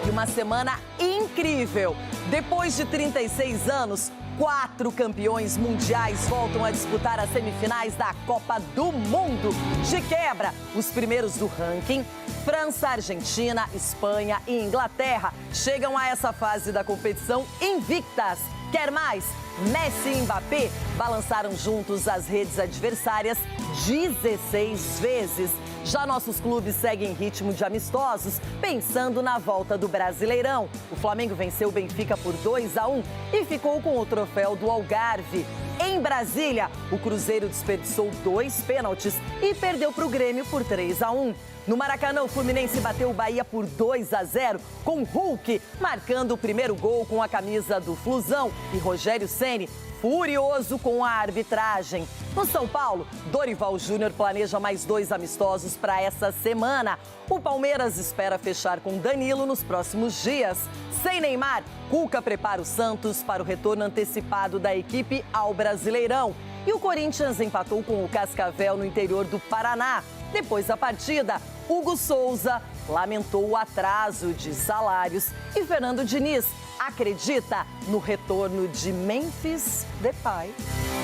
e uma semana incrível. Depois de 36 anos, 4 campeões mundiais voltam a disputar as semifinais da Copa do Mundo. De quebra, os primeiros do ranking, França, Argentina, Espanha e Inglaterra, chegam a essa fase da competição invictas. Quer mais? Messi e Mbappé balançaram juntos as redes adversárias 16 vezes. Já nossos clubes seguem em ritmo de amistosos, pensando na volta do Brasileirão. O Flamengo venceu o Benfica por 2-1 e ficou com o troféu do Algarve. Em Brasília, o Cruzeiro desperdiçou 2 pênaltis e perdeu para o Grêmio por 3-1. No Maracanã, o Fluminense bateu o Bahia por 2-0, com Hulk marcando o primeiro gol com a camisa do Flusão e Rogério Ceni furioso com a arbitragem. No São Paulo, Dorival Júnior planeja mais 2 amistosos para essa semana. O Palmeiras espera fechar com Danilo nos próximos dias. Sem Neymar, Cuca prepara o Santos para o retorno antecipado da equipe ao Brasileirão. E o Corinthians empatou com o Cascavel no interior do Paraná. Depois da partida, Hugo Souza lamentou o atraso de salários e Fernando Diniz acredita no retorno de Memphis Depay.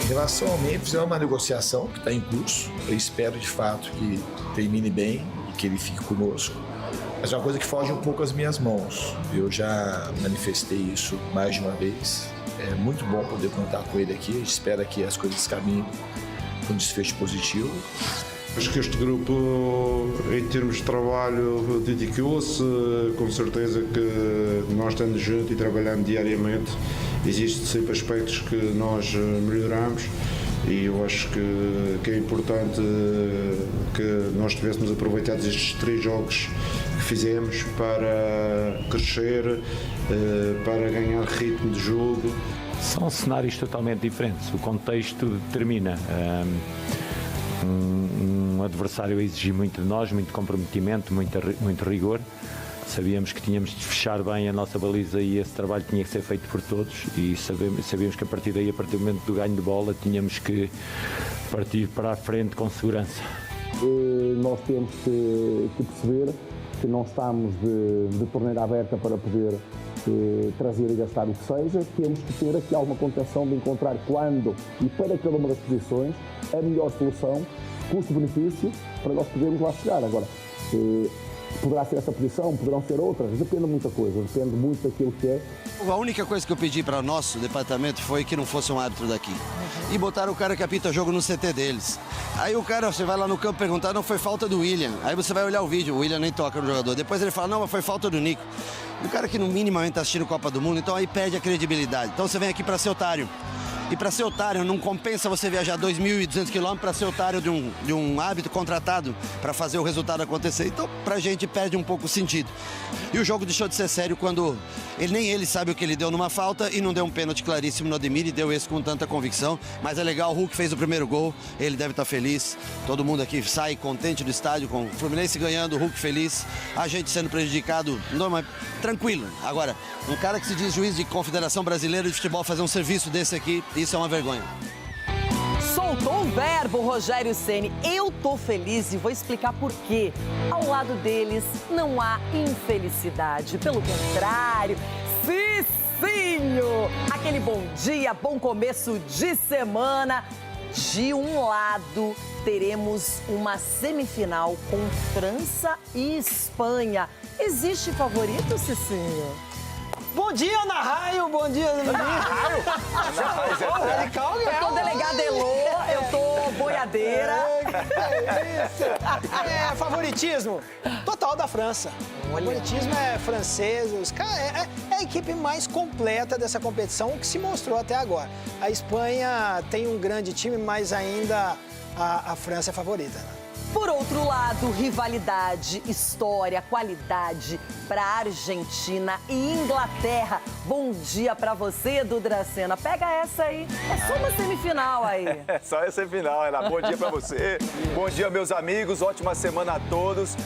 Em relação ao Memphis, é uma negociação que está em curso. Eu espero, de fato, que termine bem e que ele fique conosco. Mas é uma coisa que foge um pouco às minhas mãos. Eu já manifestei isso mais de uma vez. É muito bom poder contar com ele aqui. A gente espera que as coisas caminhem com um desfecho positivo. Acho que este grupo, em termos de trabalho, dedicou-se. Com certeza que nós estando juntos e trabalhando diariamente, existem sempre aspectos que nós melhoramos e eu acho que é importante que nós tivéssemos aproveitado estes 3 jogos que fizemos para crescer, para ganhar ritmo de jogo. São cenários totalmente diferentes, o contexto determina. Um adversário a exigir muito de nós, muito comprometimento, muito rigor. Sabíamos que tínhamos de fechar bem a nossa baliza e esse trabalho tinha que ser feito por todos e sabíamos que a partir daí, a partir do momento do ganho de bola, tínhamos que partir para a frente com segurança. Nós temos que perceber que não estamos de torneira aberta para poder trazer e gastar o que seja. Temos que ter aqui alguma contenção de encontrar quando e para cada uma das posições a melhor solução, custo-benefício, para nós podermos lá chegar. Agora, poderá ser essa posição, poderão ser outras, depende de muita coisa, depende muito daquilo que é. A única coisa que eu pedi para o nosso departamento foi que não fosse um árbitro daqui. E botaram o cara que apita jogo no CT deles. Aí o cara, você vai lá no campo perguntar, não foi falta do William. Aí você vai olhar o vídeo, o William nem toca no jogador. Depois ele fala, não, mas foi falta do Nico. O cara que no minimamente está assistindo Copa do Mundo, então aí perde a credibilidade. Então você vem aqui para ser otário. E para ser otário, não compensa você viajar 2.200 quilômetros para ser otário de um árbitro contratado para fazer o resultado acontecer. Então, pra gente, perde um pouco o sentido. E o jogo deixou de ser sério quando nem ele sabe o que ele deu numa falta e não deu um pênalti claríssimo no Ademir e deu esse com tanta convicção. Mas é legal, o Hulk fez o primeiro gol, ele deve estar feliz. Todo mundo aqui sai contente do estádio, com o Fluminense ganhando, o Hulk feliz, a gente sendo prejudicado, não, mas tranquilo. Agora, um cara que se diz juiz de Confederação Brasileira de Futebol fazer um serviço desse aqui, isso é uma vergonha. Soltou o verbo, Rogério Ceni. Eu tô feliz e vou explicar por quê. Ao lado deles não há infelicidade. Pelo contrário, Cicinho! Aquele bom dia, bom começo de semana. De um lado, teremos uma semifinal com França e Espanha. Existe favorito, Cicinho? Bom dia, Ana Raio, bom dia, Ana Raio. Eu tô delegada Elô, eu tô boiadeira. É favoritismo total da França. O favoritismo é francês, os caras é a equipe mais completa dessa competição, o que se mostrou até agora. A Espanha tem um grande time, mas ainda a França é favorita, né? Por outro lado, rivalidade, história, qualidade para Argentina e Inglaterra. Bom dia para você, Edu Dracena. Pega essa aí. É só uma semifinal aí. É só essa semifinal, Ana. Bom dia para você. Bom dia, meus amigos. Ótima semana a todos.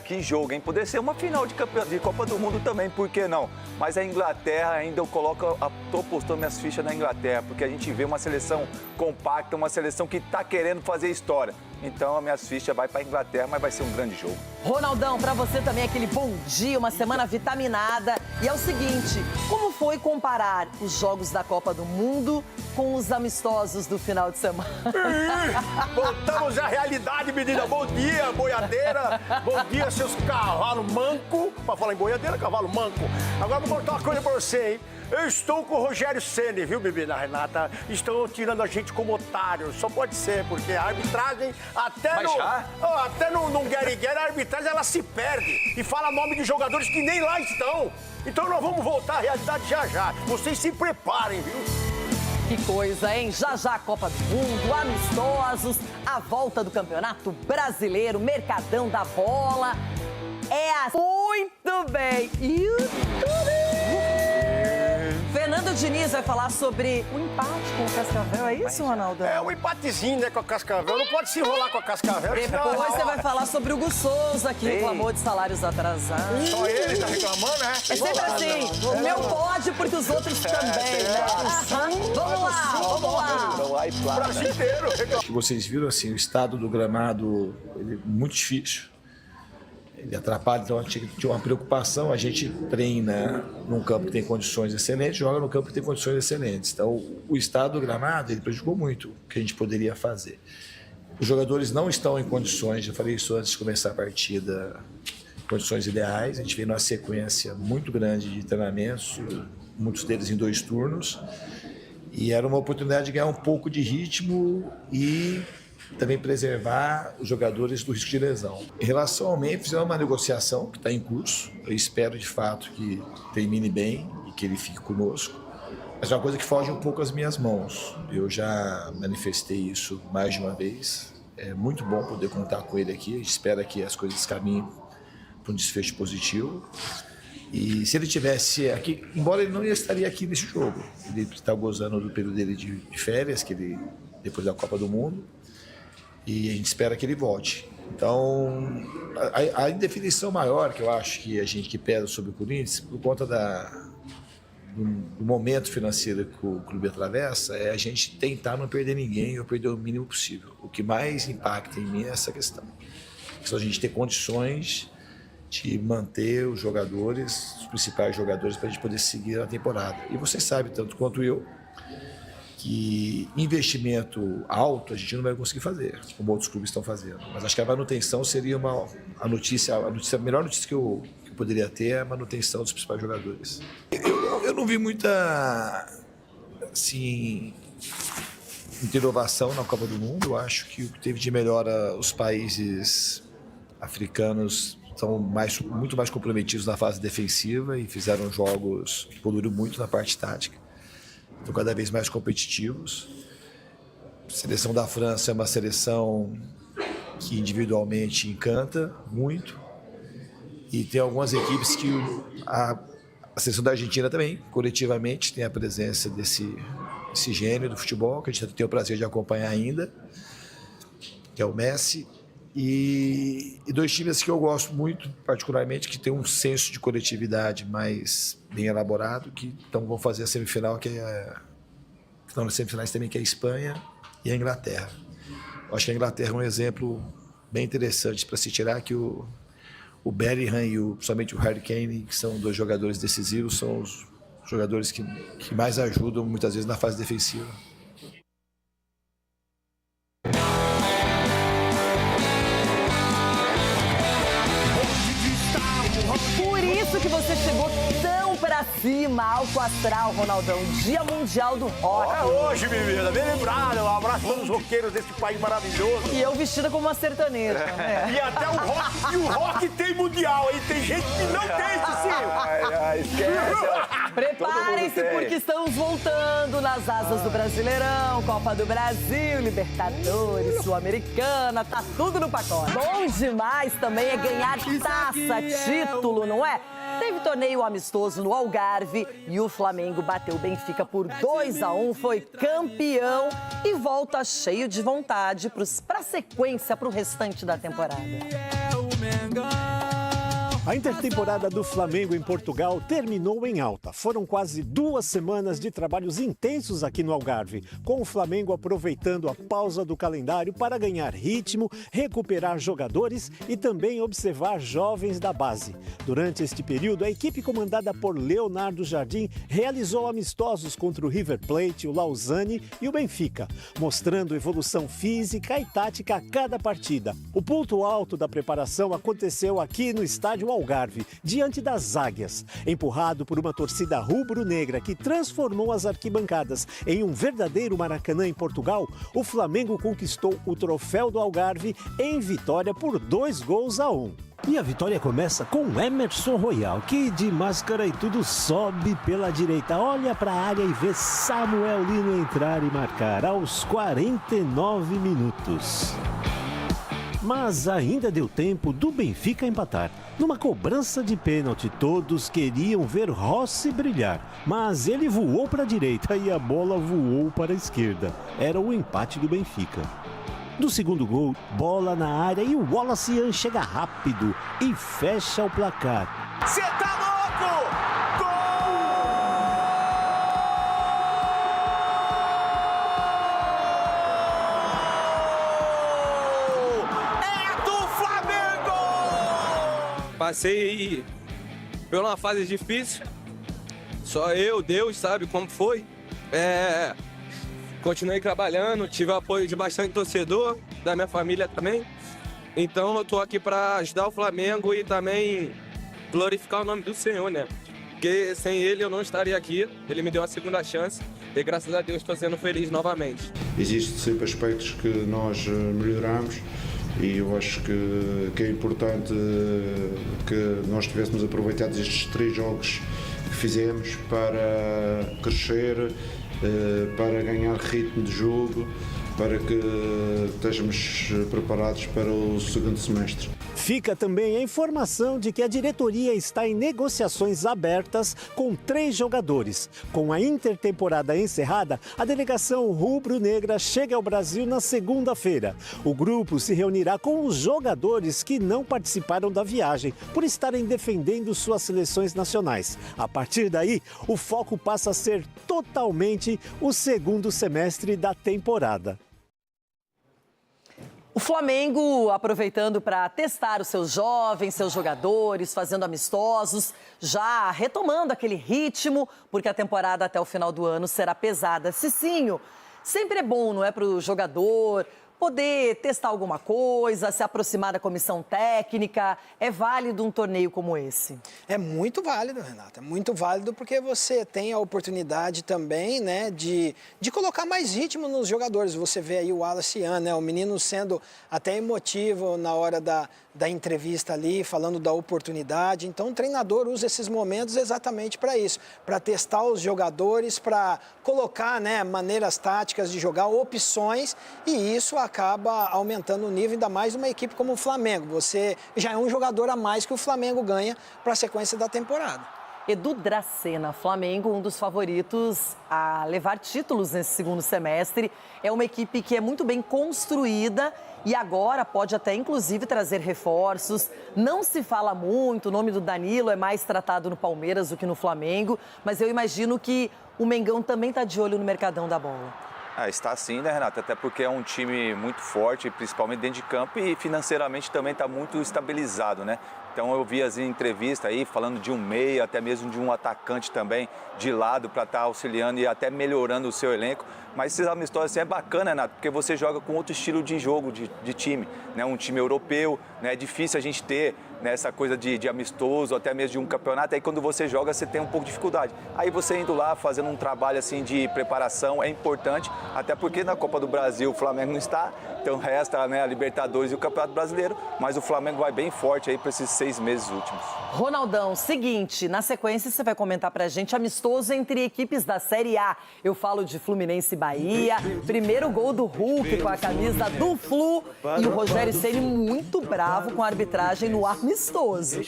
Que jogo, hein? Poderia ser uma final de Copa do Mundo também, por que não? Mas a Inglaterra ainda eu coloco, tô postando minhas fichas na Inglaterra, porque a gente vê uma seleção compacta, uma seleção que está querendo fazer história. Então, as minhas fichas vai para a Inglaterra, mas vai ser um grande jogo. Ronaldão, pra você também aquele bom dia, uma semana vitaminada. E é o seguinte, como foi comparar os jogos da Copa do Mundo com os amistosos do final de semana? Voltamos à realidade, menina. Bom dia, boiadeira. Bom dia, seus cavalos manco. Pra falar em boiadeira, cavalo manco. Agora vou contar uma coisa pra você, hein? Eu estou com o Rogério Ceni, viu, menina Renata? Estão tirando a gente como otário. Só pode ser, porque a arbitragem até num guerre-guerre, a arbitragem ela se perde e fala nome de jogadores que nem lá estão. Então nós vamos voltar à realidade já já. Vocês se preparem, viu? Que coisa, hein? Já já a Copa do Mundo, amistosos, a volta do Campeonato Brasileiro, Mercadão da Bola. Muito bem. Fernando Diniz vai falar sobre o empate com o Cascavel, é isso, Ronaldo? É um empatezinho, né, com a Cascavel. Não pode se enrolar com a Cascavel. Depois você vai falar sobre o Hugo Souza, que reclamou de salários atrasados. Só ele tá reclamando, né? É sempre assim, o meu pode porque os outros também, né? Vamos lá. Brasil inteiro. Acho que vocês viram assim, o estado do gramado ele é muito difícil. Ele atrapalha, então a gente tinha uma preocupação. A gente treina num campo que tem condições excelentes, joga no campo que tem condições excelentes. Então, o estado do gramado ele prejudicou muito o que a gente poderia fazer. Os jogadores não estão em condições, já falei isso antes de começar a partida, condições ideais. A gente vem numa sequência muito grande de treinamentos, muitos deles em 2 turnos. E era uma oportunidade de ganhar um pouco de ritmo e também preservar os jogadores do risco de lesão. Em relação ao Memphis, é uma negociação que está em curso. Eu espero, de fato, que termine bem e que ele fique conosco. Mas é uma coisa que foge um pouco às minhas mãos. Eu já manifestei isso mais de uma vez. É muito bom poder contar com ele aqui. A gente espera que as coisas caminhem para um desfecho positivo. E se ele estivesse aqui, embora ele não estaria aqui nesse jogo, ele está gozando do período dele de férias, que ele, depois da Copa do Mundo, e a gente espera que ele volte. Então, a indefinição maior que eu acho que a gente que pesa sobre o Corinthians, por conta do momento financeiro que o clube atravessa, é a gente tentar não perder ninguém ou perder o mínimo possível. O que mais impacta em mim é essa questão. Só a gente ter condições de manter os jogadores, os principais jogadores, para a gente poder seguir a temporada. E você sabe, tanto quanto eu, que investimento alto a gente não vai conseguir fazer, como outros clubes estão fazendo. Mas acho que a manutenção seria a melhor notícia que eu poderia ter, é a manutenção dos principais jogadores. Eu não vi muita, assim, inovação na Copa do Mundo. Eu acho que o que teve de melhora, os países africanos estão muito mais comprometidos na fase defensiva e fizeram jogos que evoluíram muito na parte tática. Estão cada vez mais competitivos. A seleção da França é uma seleção que individualmente encanta muito. E tem algumas equipes que a seleção da Argentina também, coletivamente, tem a presença desse gênio do futebol, que a gente tem o prazer de acompanhar ainda, que é o Messi. E 2 times que eu gosto muito, particularmente, que tem um senso de coletividade mais bem elaborado, que então vão fazer a semifinal, que é final das semifinais também, que é a Espanha e a Inglaterra. Eu acho que a Inglaterra é um exemplo bem interessante para se tirar, que o Bellingham e principalmente o Harry Kane, que são 2 jogadores decisivos, são os jogadores que mais ajudam muitas vezes na fase defensiva. Por isso que você chegou tão pra cima, alto astral, Ronaldão. Dia Mundial do Rock. É hoje, menina. Bem lembrado. Um abraço a todos os roqueiros desse país maravilhoso. E eu vestida como uma sertaneja, né? E até o rock tem mundial, hein? Tem gente que não tem, Cicinho. Esquece. Preparem-se porque estamos voltando nas asas do Brasileirão, Copa do Brasil, Libertadores, Sul-Americana, tá tudo no pacote. Bom demais também é ganhar taça, título, não é? Teve torneio amistoso no Algarve e o Flamengo bateu o Benfica por 2-1, foi campeão e volta cheio de vontade pra sequência, pro restante da temporada. A intertemporada do Flamengo em Portugal terminou em alta. Foram quase 2 semanas de trabalhos intensos aqui no Algarve, com o Flamengo aproveitando a pausa do calendário para ganhar ritmo, recuperar jogadores e também observar jovens da base. Durante este período, a equipe comandada por Leonardo Jardim realizou amistosos contra o River Plate, o Lausanne e o Benfica, mostrando evolução física e tática a cada partida. O ponto alto da preparação aconteceu aqui no estádio Algarve, diante das Águias. Empurrado por uma torcida rubro-negra que transformou as arquibancadas em um verdadeiro Maracanã em Portugal, o Flamengo conquistou o troféu do Algarve em vitória por 2-1. E a vitória começa com Emerson Royal, que de máscara e tudo sobe pela direita, olha para a área e vê Samuel Lino entrar e marcar aos 49 minutos. Mas ainda deu tempo do Benfica empatar. Numa cobrança de pênalti, todos queriam ver Rossi brilhar, mas ele voou para a direita e a bola voou para a esquerda. Era o empate do Benfica. No segundo gol, bola na área e o Wallace chega rápido e fecha o placar. Você tá louco? Passei por uma fase difícil, só eu, Deus sabe como foi. Continuei trabalhando, tive apoio de bastante torcedor, da minha família também. Então eu tô aqui para ajudar o Flamengo e também glorificar o nome do Senhor, né? Porque sem ele eu não estaria aqui, ele me deu a segunda chance e graças a Deus estou sendo feliz novamente. Existem sempre aspectos que nós melhoramos. E eu acho que é importante que nós tivéssemos aproveitado estes 3 jogos que fizemos para crescer, para ganhar ritmo de jogo, para que estejamos preparados para o segundo semestre. Fica também a informação de que a diretoria está em negociações abertas com 3 jogadores. Com a intertemporada encerrada, a delegação rubro-negra chega ao Brasil na segunda-feira. O grupo se reunirá com os jogadores que não participaram da viagem, por estarem defendendo suas seleções nacionais. A partir daí, o foco passa a ser totalmente o segundo semestre da temporada. O Flamengo aproveitando para testar os seus jovens, seus jogadores, fazendo amistosos, já retomando aquele ritmo, porque a temporada até o final do ano será pesada. Cicinho, sempre é bom, não é, para o jogador poder testar alguma coisa, se aproximar da comissão técnica. É válido um torneio como esse? É muito válido, Renata. É muito válido porque você tem a oportunidade também, né, de colocar mais ritmo nos jogadores. Você vê aí o Wallace, né, o menino sendo até emotivo na hora da entrevista ali, falando da oportunidade. Então o treinador usa esses momentos exatamente para isso, para testar os jogadores, para colocar, né, maneiras táticas de jogar, opções, e isso acaba aumentando o nível, ainda mais uma equipe como o Flamengo. Você já é um jogador a mais que o Flamengo ganha para a sequência da temporada. Edu Dracena, Flamengo, um dos favoritos a levar títulos nesse segundo semestre. É uma equipe que é muito bem construída e agora pode até, inclusive, trazer reforços. Não se fala muito, o nome do Danilo é mais tratado no Palmeiras do que no Flamengo, mas eu imagino que o Mengão também está de olho no mercadão da bola. Está sim, né, Renata? Até porque é um time muito forte, principalmente dentro de campo, e financeiramente também está muito estabilizado, né? Então eu vi as entrevistas aí falando de um meia, até mesmo de um atacante também de lado para estar auxiliando e até melhorando o seu elenco. Mas esses amistosos assim é bacana, Renato, porque você joga com outro estilo de jogo, de time, né? Um time europeu, né? É difícil a gente ter, né, essa coisa de amistoso, até mesmo de um campeonato. Aí quando você joga, você tem um pouco de dificuldade. Aí você indo lá, fazendo um trabalho assim de preparação é importante, até porque na Copa do Brasil o Flamengo não está, então resta, né, a Libertadores e o Campeonato Brasileiro, mas o Flamengo vai bem forte aí para esses 6 meses últimos. Ronaldão, seguinte, na sequência você vai comentar pra gente amistoso entre equipes da Série A. Eu falo de Fluminense e Bahia, primeiro gol do Hulk com a camisa do Flu e o Rogério Ceni muito bravo com a arbitragem no amistoso.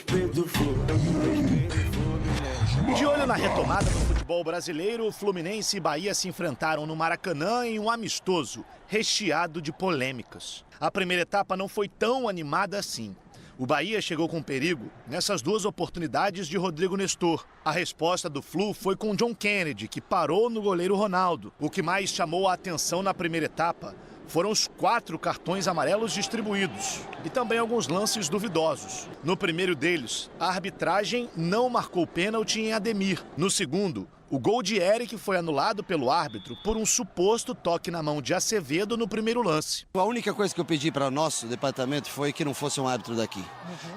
De olho na retomada do futebol brasileiro, Fluminense e Bahia se enfrentaram no Maracanã em um amistoso, recheado de polêmicas. A primeira etapa não foi tão animada assim. O Bahia chegou com perigo nessas duas oportunidades de Rodrigo Nestor. A resposta do Flu foi com John Kennedy, que parou no goleiro Ronaldo. O que mais chamou a atenção na primeira etapa foram os 4 cartões amarelos distribuídos e também alguns lances duvidosos. No primeiro deles, a arbitragem não marcou pênalti em Ademir. No segundo, o gol de Eric foi anulado pelo árbitro por um suposto toque na mão de Acevedo no primeiro lance. A única coisa que eu pedi para nosso departamento foi que não fosse um árbitro daqui.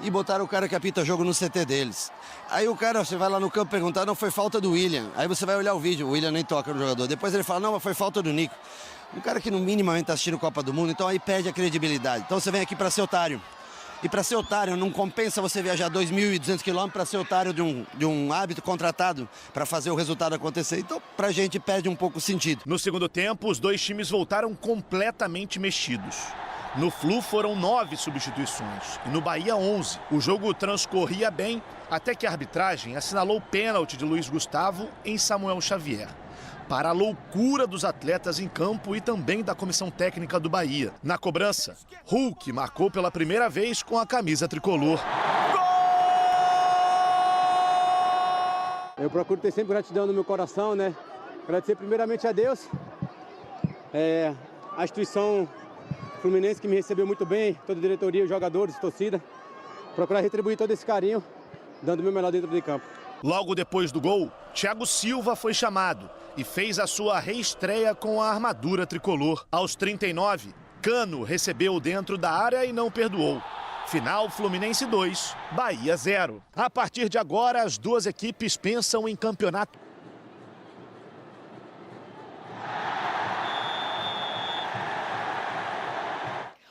E botaram o cara que apita jogo no CT deles. Aí o cara, você vai lá no campo perguntar, não foi falta do William. Aí você vai olhar o vídeo, o William nem toca no jogador. Depois ele fala, não, mas foi falta do Nico. Um cara que no minimamente está assistindo Copa do Mundo, então aí perde a credibilidade. Então você vem aqui para ser otário. E para ser otário, não compensa você viajar 2.200 quilômetros para ser otário de um árbitro contratado para fazer o resultado acontecer. Então, para a gente perde um pouco o sentido. No segundo tempo, os dois times voltaram completamente mexidos. No Flu foram 9 substituições e no Bahia 11. O jogo transcorria bem até que a arbitragem assinalou o pênalti de Luiz Gustavo em Samuel Xavier. Para a loucura dos atletas em campo e também da comissão técnica do Bahia. Na cobrança, Hulk marcou pela primeira vez com a camisa tricolor. Eu procuro ter sempre gratidão no meu coração, né? Agradecer primeiramente a Deus, a instituição Fluminense que me recebeu muito bem, toda a diretoria, os jogadores, torcida. Procurar retribuir todo esse carinho, dando o meu melhor dentro de campo. Logo depois do gol, Thiago Silva foi chamado e fez a sua reestreia com a armadura tricolor. Aos 39, Cano recebeu dentro da área e não perdoou. Final Fluminense 2, Bahia 0. A partir de agora, as duas equipes pensam em campeonato.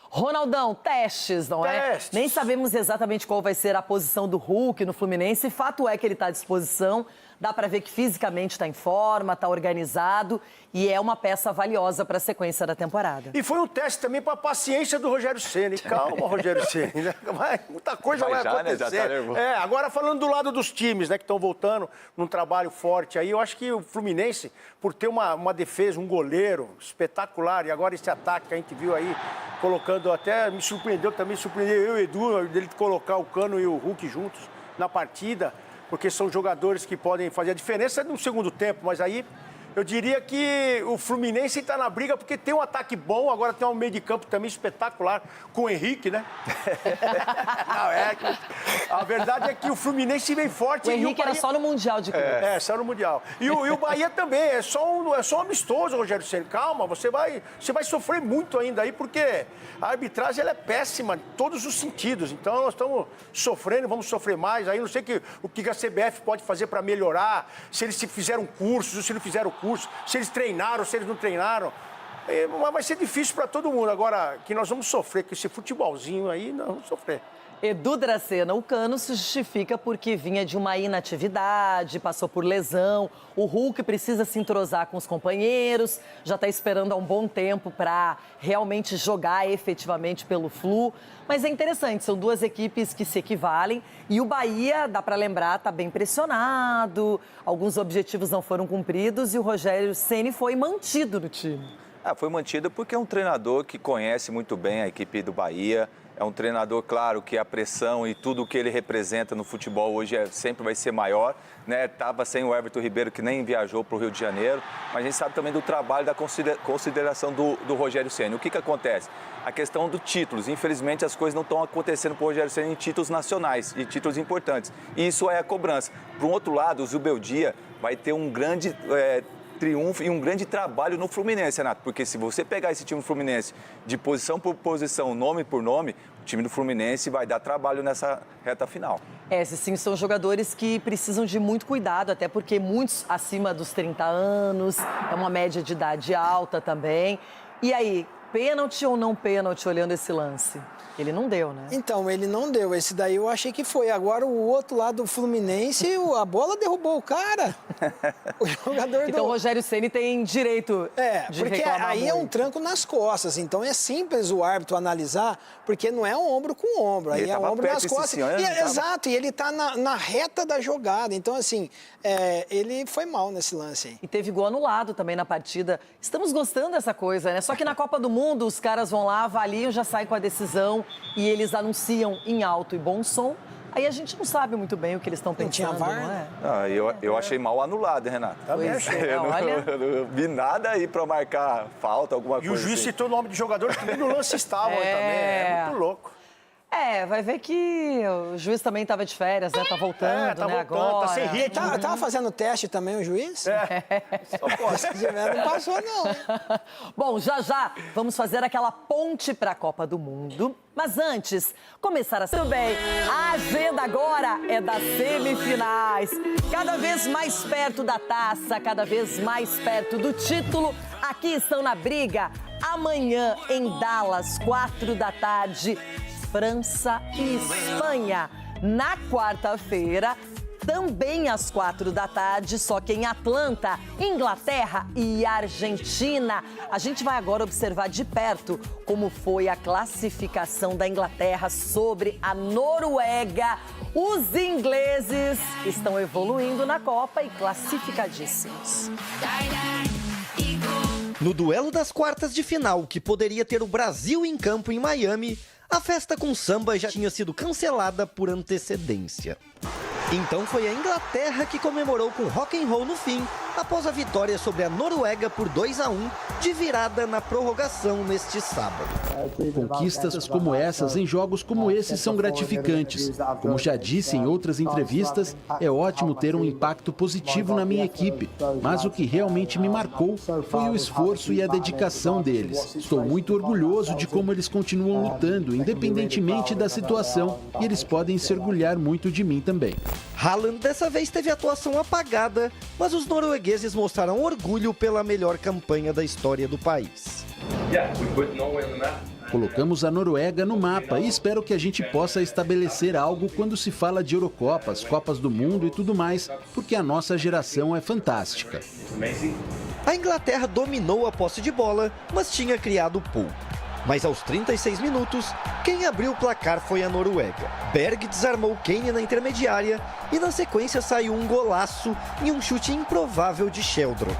Ronaldão, testes, não é? Nem sabemos exatamente qual vai ser a posição do Hulk no Fluminense. Fato é que ele está à disposição. Dá para ver que fisicamente está em forma, está organizado e é uma peça valiosa para a sequência da temporada. E foi um teste também para a paciência do Rogério Ceni. Calma, Rogério Ceni. Muita coisa vai acontecer. Né? Já tá agora falando do lado dos times, né, que estão voltando num trabalho forte aí, eu acho que o Fluminense, por ter uma defesa, um goleiro espetacular, e agora esse ataque que a gente viu aí, colocando até, me surpreendeu eu e o Edu, dele colocar o Cano e o Hulk juntos na partida, porque são jogadores que podem fazer a diferença no segundo tempo, mas aí eu diria que o Fluminense está na briga porque tem um ataque bom, agora tem um meio de campo também espetacular com o Henrique, né? Não, a verdade é que o Fluminense vem forte. O Henrique era só no Mundial de clubes. Só no Mundial. E o Bahia também, é só um amistoso, Rogério Ceni. Calma, você vai sofrer muito ainda aí, porque a arbitragem ela é péssima em todos os sentidos. Então nós estamos sofrendo, vamos sofrer mais. Aí não sei o que a CBF pode fazer para melhorar, se eles fizeram cursos, se não fizeram curso, se eles treinaram, se eles não treinaram. Mas vai ser difícil para todo mundo. Agora, que nós vamos sofrer com esse futebolzinho aí, nós vamos sofrer. Edu Dracena, o Cano se justifica porque vinha de uma inatividade, passou por lesão. O Hulk precisa se entrosar com os companheiros, já está esperando há um bom tempo para realmente jogar efetivamente pelo Flu. Mas é interessante, são duas equipes que se equivalem e o Bahia, dá para lembrar, está bem pressionado, alguns objetivos não foram cumpridos e o Rogério Ceni foi mantido no time. Foi mantido porque é um treinador que conhece muito bem a equipe do Bahia. É um treinador, claro, que a pressão e tudo o que ele representa no futebol hoje sempre vai ser maior, né? Estava sem o Everton Ribeiro, que nem viajou para o Rio de Janeiro, mas a gente sabe também do trabalho, da consideração do Rogério Ceni. O que acontece? A questão dos títulos. Infelizmente, as coisas não estão acontecendo para o Rogério Ceni em títulos nacionais, e títulos importantes. E isso é a cobrança. Por um outro lado, o Zubeldia vai ter um grande triunfo e um grande trabalho no Fluminense, Renato, porque se você pegar esse time do Fluminense de posição por posição, nome por nome, o time do Fluminense vai dar trabalho nessa reta final. Esses sim são jogadores que precisam de muito cuidado, até porque muitos acima dos 30 anos, é uma média de idade alta também. E aí, pênalti ou não pênalti olhando esse lance? Ele não deu, né? Então, ele não deu. Esse daí eu achei que foi. Agora, o outro lado do Fluminense, a bola derrubou o cara. O jogador então, o Rogério Ceni tem direito de porque reclamar aí muito. É um tranco nas costas. Então, é simples o árbitro analisar, porque não é ombro com ombro. Aí é ombro nas costas. Exato, e ele tá na reta da jogada. Então, assim, ele foi mal nesse lance aí. E teve gol anulado também na partida. Estamos gostando dessa coisa, né? Só que na Copa do Mundo Mundo, os caras vão lá, avaliam, já saem com a decisão e eles anunciam em alto e bom som. Aí a gente não sabe muito bem o que eles estão pensando, não é? Ah, eu achei mal anulado, hein, Renato? Também achei. Eu não vi nada aí pra marcar falta, alguma coisa. E o juiz citou o nome de jogadores que nem no lance estavam também. É muito louco. Vai ver que o juiz também estava de férias, né? Tá voltando, tá né, voltando, agora. tá sem ritmo. Tava fazendo teste também o juiz? Se tiver, não passou, não. Bom, já vamos fazer aquela ponte para a Copa do Mundo. Mas antes, começar a ser bem. A agenda agora é das semifinais. Cada vez mais perto da taça, cada vez mais perto do título. Aqui estão na briga. Amanhã, em Dallas, 4 da tarde, França e Espanha. Na quarta-feira, também às 4 da tarde, só que em Atlanta, Inglaterra e Argentina. A gente vai agora observar de perto como foi a classificação da Inglaterra sobre a Noruega. Os ingleses estão evoluindo na Copa e classificadíssimos. No duelo das quartas de final, que poderia ter o Brasil em campo em Miami, a festa com samba já tinha sido cancelada por antecedência. Então foi a Inglaterra que comemorou com rock and roll no fim, após a vitória sobre a Noruega por 2-1, de virada na prorrogação neste sábado. Conquistas como essas em jogos como esse são gratificantes. Como já disse em outras entrevistas, é ótimo ter um impacto positivo na minha equipe, mas o que realmente me marcou foi o esforço e a dedicação deles. Estou muito orgulhoso de como eles continuam lutando, independentemente da situação, e eles podem se orgulhar muito de mim também. Haaland dessa vez teve atuação apagada, mas os noruegueses mostraram orgulho pela melhor campanha da história do país. Colocamos a Noruega no mapa e espero que a gente possa estabelecer algo quando se fala de Eurocopas, Copas do Mundo e tudo mais, porque a nossa geração é fantástica. A Inglaterra dominou a posse de bola, mas tinha criado pouco. Mas aos 36 minutos, quem abriu o placar foi a Noruega. Berg desarmou Kane na intermediária e na sequência saiu um golaço e um chute improvável de Sheldon.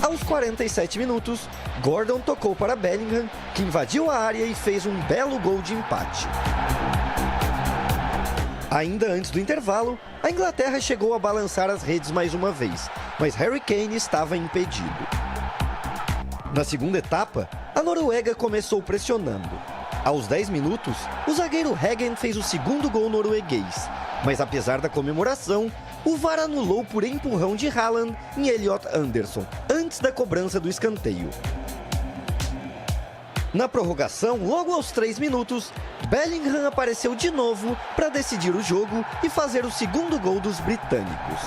Aos 47 minutos, Gordon tocou para Bellingham, que invadiu a área e fez um belo gol de empate. Ainda antes do intervalo, a Inglaterra chegou a balançar as redes mais uma vez, mas Harry Kane estava impedido. Na segunda etapa, a Noruega começou pressionando. Aos 10 minutos, o zagueiro Heggen fez o segundo gol norueguês. Mas apesar da comemoração, o VAR anulou por empurrão de Haaland em Elliot Anderson, antes da cobrança do escanteio. Na prorrogação, logo aos 3 minutos, Bellingham apareceu de novo para decidir o jogo e fazer o segundo gol dos britânicos.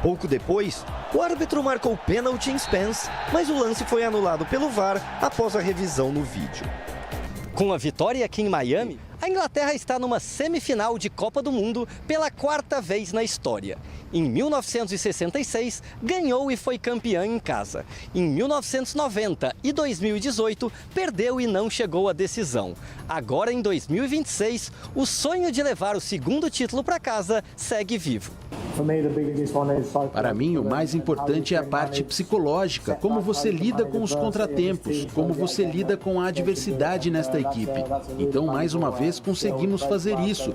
Pouco depois, o árbitro marcou pênalti em Spence, mas o lance foi anulado pelo VAR após a revisão no vídeo. Com a vitória aqui em Miami, a Inglaterra está numa semifinal de Copa do Mundo pela 4ª vez na história. Em 1966, ganhou e foi campeã em casa. Em 1990 e 2018, perdeu e não chegou à decisão. Agora, em 2026, o sonho de levar o segundo título para casa segue vivo. Para mim, o mais importante é a parte psicológica, como você lida com os contratempos, como você lida com a adversidade nesta equipe. Então, mais uma vez, conseguimos fazer isso.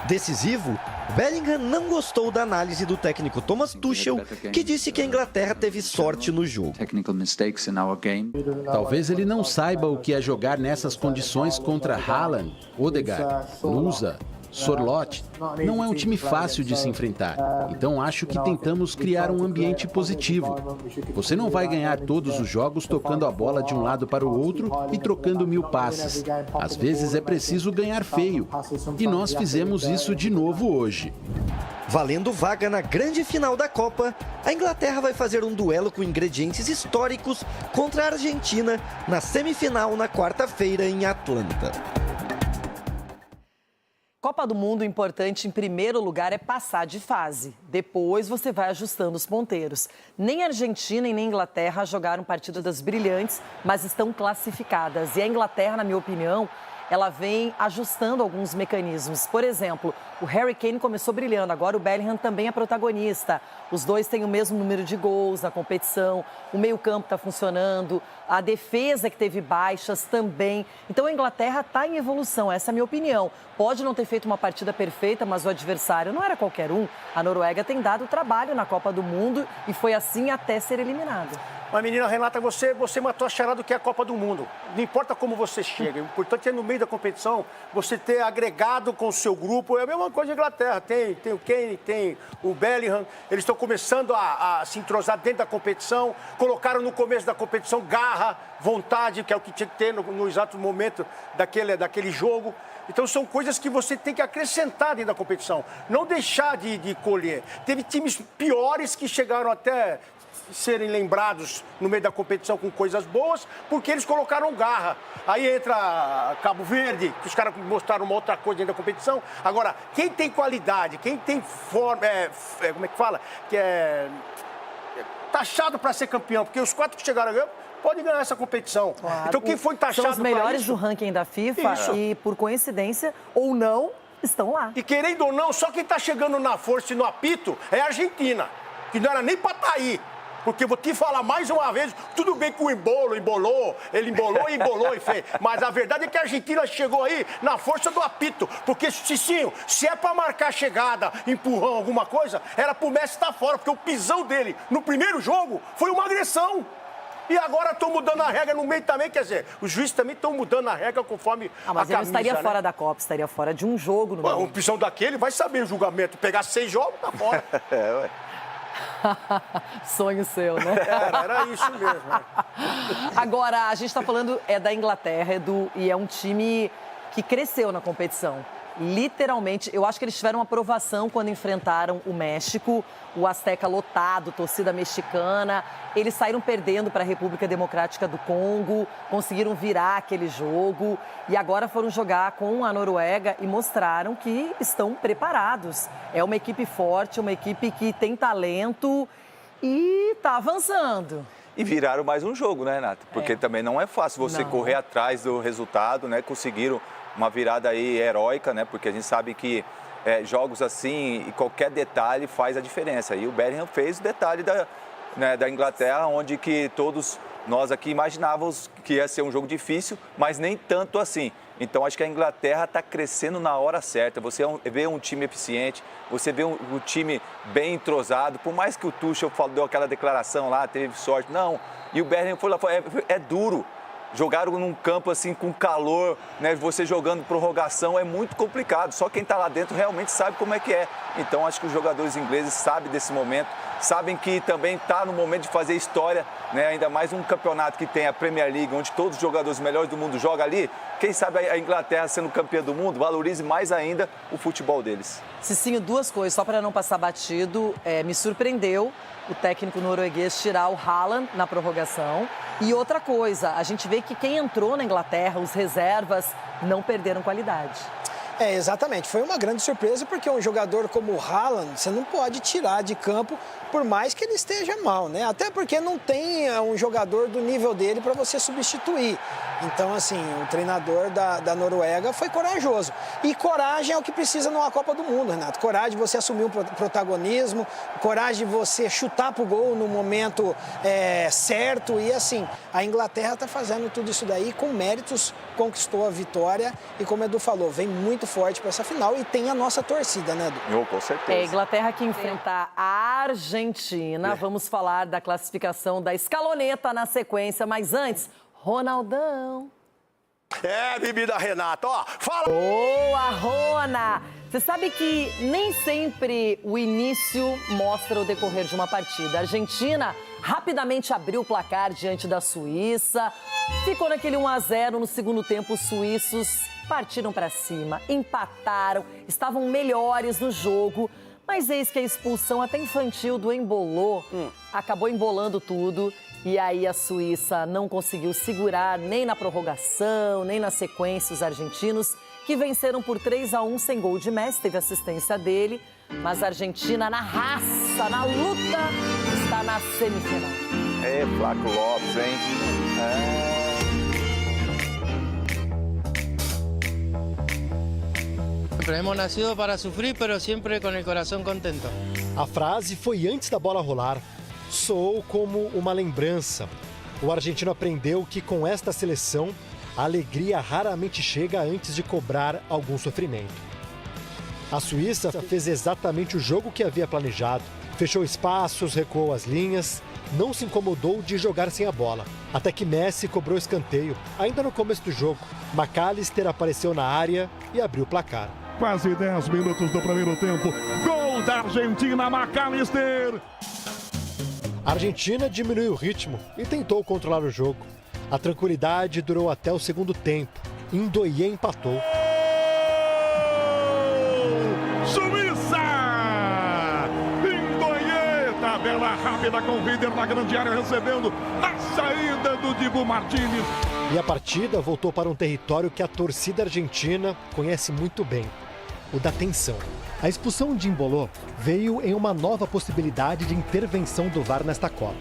Decisivo, Bellingham não gostou da análise do técnico Thomas Tuchel, que disse que a Inglaterra teve sorte no jogo. Talvez ele não saiba o que é jogar nessas condições contra Haaland, Odegaard, Nusa, Sorloth. Não é um time fácil de se enfrentar. Então acho que tentamos criar um ambiente positivo. Você não vai ganhar todos os jogos tocando a bola de um lado para o outro e trocando 1000 passes. Às vezes é preciso ganhar feio. E nós fizemos isso de novo hoje. Valendo vaga na grande final da Copa, a Inglaterra vai fazer um duelo com ingredientes históricos contra a Argentina na semifinal na quarta-feira em Atlanta. Copa do Mundo, importante em primeiro lugar é passar de fase. Depois você vai ajustando os ponteiros. Nem a Argentina e nem a Inglaterra jogaram partidas brilhantes, mas estão classificadas. E a Inglaterra, na minha opinião, ela vem ajustando alguns mecanismos. Por exemplo, o Harry Kane começou brilhando, agora o Bellingham também é protagonista. Os dois têm o mesmo número de gols na competição, o meio-campo está funcionando, a defesa que teve baixas também. Então a Inglaterra está em evolução, essa é a minha opinião. Pode não ter feito uma partida perfeita, mas o adversário não era qualquer um. A Noruega tem dado trabalho na Copa do Mundo e foi assim até ser eliminado. Mas, menina Renata, você matou a charada do que é a Copa do Mundo. Não importa como você chega, o importante é no meio da competição você ter agregado com o seu grupo. É a mesma coisa na Inglaterra. Tem o Kane, tem o Bellingham. Eles estão começando a se entrosar dentro da competição. Colocaram no começo da competição garra, vontade, que é o que tinha que ter no exato momento daquele jogo. Então são coisas que você tem que acrescentar dentro da competição. Não deixar de colher. Teve times piores que chegaram até serem lembrados no meio da competição com coisas boas, porque eles colocaram garra. Aí entra Cabo Verde, que os caras mostraram uma outra coisa dentro da competição. Agora, quem tem qualidade, quem tem forma, como é que fala? Que é taxado para ser campeão, porque os 4 que chegaram a podem ganhar essa competição. Claro. Então quem foi taxado são os melhores isso, do ranking da FIFA isso. E, por coincidência ou não, estão lá. E querendo ou não, só quem está chegando na força e no apito é a Argentina, que não era nem para estar aí. Porque vou te falar mais uma vez, tudo bem que o embolou, e fez. Mas a verdade é que a Argentina chegou aí na força do apito. Porque, Cicinho, se é pra marcar chegada, empurrão, alguma coisa, era pro Messi estar fora. Porque o pisão dele no primeiro jogo foi uma agressão. E agora estão mudando a regra no meio também, quer dizer, os juízes também estão mudando a regra conforme mas a ele camisa, não estaria né? fora da Copa, estaria fora de um jogo no meio. Um pisão daquele vai saber o julgamento. Pegar 6 jogos, tá fora. Ué. Sonho seu, né? Era isso mesmo. Agora, a gente está falando da Inglaterra, Edu, e é um time que cresceu na competição. Literalmente, eu acho que eles tiveram uma aprovação quando enfrentaram o México, o Azteca lotado, torcida mexicana. Eles saíram perdendo para a República Democrática do Congo, conseguiram virar aquele jogo e agora foram jogar com a Noruega e mostraram que estão preparados. É uma equipe forte, uma equipe que tem talento e está avançando. E viraram mais um jogo, né, Renata? Porque também não é fácil você correr atrás do resultado, né? Conseguiram uma virada aí heróica, né? Porque a gente sabe que jogos assim e qualquer detalhe faz a diferença. E o Bellingham fez o detalhe da Inglaterra, onde que todos nós aqui imaginávamos que ia ser um jogo difícil, mas nem tanto assim. Então, acho que a Inglaterra está crescendo na hora certa. Você vê um time eficiente, você vê um time bem entrosado. Por mais que o Tuchel deu aquela declaração lá, teve sorte. Não, e o Bellingham foi lá, é duro. Jogaram num campo assim com calor, né? Você jogando prorrogação é muito complicado. Só quem está lá dentro realmente sabe como é que é. Então acho que os jogadores ingleses sabem desse momento, sabem que também está no momento de fazer história, né? Ainda mais um campeonato que tem a Premier League, onde todos os jogadores melhores do mundo jogam ali. Quem sabe a Inglaterra sendo campeã do mundo valorize mais ainda o futebol deles. Cicinho, 2 coisas, só para não passar batido. Me surpreendeu o técnico norueguês tirar o Haaland na prorrogação. E outra coisa, a gente vê que quem entrou na Inglaterra, os reservas, não perderam qualidade. Exatamente. Foi uma grande surpresa porque um jogador como o Haaland, você não pode tirar de campo por mais que ele esteja mal, né? Até porque não tem um jogador do nível dele para você substituir. Então, assim, o treinador da Noruega foi corajoso. E coragem é o que precisa numa Copa do Mundo, Renato. Coragem de você assumir um protagonismo, coragem de você chutar pro gol no momento certo. E, assim, a Inglaterra está fazendo tudo isso daí com méritos, conquistou a vitória. E, como o Edu falou, vem muito forte para essa final e tem a nossa torcida, né, Edu? Com certeza. A Inglaterra que enfrenta a Argentina. Vamos falar da classificação da escaloneta na sequência, mas antes, Ronaldão. Bebida Renata, ó, fala! Boa, Rona! Você sabe que nem sempre o início mostra o decorrer de uma partida. A Argentina rapidamente abriu o placar diante da Suíça, ficou naquele 1-0 no segundo tempo. Os suíços partiram para cima, empataram, estavam melhores no jogo, mas eis que a expulsão até infantil do Embolou acabou embolando tudo. E aí a Suíça não conseguiu segurar nem na prorrogação, nem na sequência os argentinos, que venceram por 3-1 sem gol de Messi, teve assistência dele. Mas a Argentina na raça, na luta, está na semifinal. Flaco Lopes, hein? Hemos nacido para sufrir, pero siempre con el corazón contento. A frase foi antes da bola rolar. Soou como uma lembrança. O argentino aprendeu que com esta seleção, a alegria raramente chega antes de cobrar algum sofrimento. A Suíça fez exatamente o jogo que havia planejado. Fechou espaços, recuou as linhas, não se incomodou de jogar sem a bola. Até que Messi cobrou escanteio, ainda no começo do jogo. McAllister apareceu na área e abriu o placar. Quase 10 minutos do primeiro tempo. Gol da Argentina, McAllister! A Argentina diminuiu o ritmo e tentou controlar o jogo. A tranquilidade durou até o segundo tempo. Ndoye empatou. Suíça! Ndoye, tabela rápida com o líder na grande área, recebendo na saída do Dibu Martínez. E a partida voltou para um território que a torcida argentina conhece muito bem, o da tensão. A expulsão de Embolo veio em uma nova possibilidade de intervenção do VAR nesta Copa.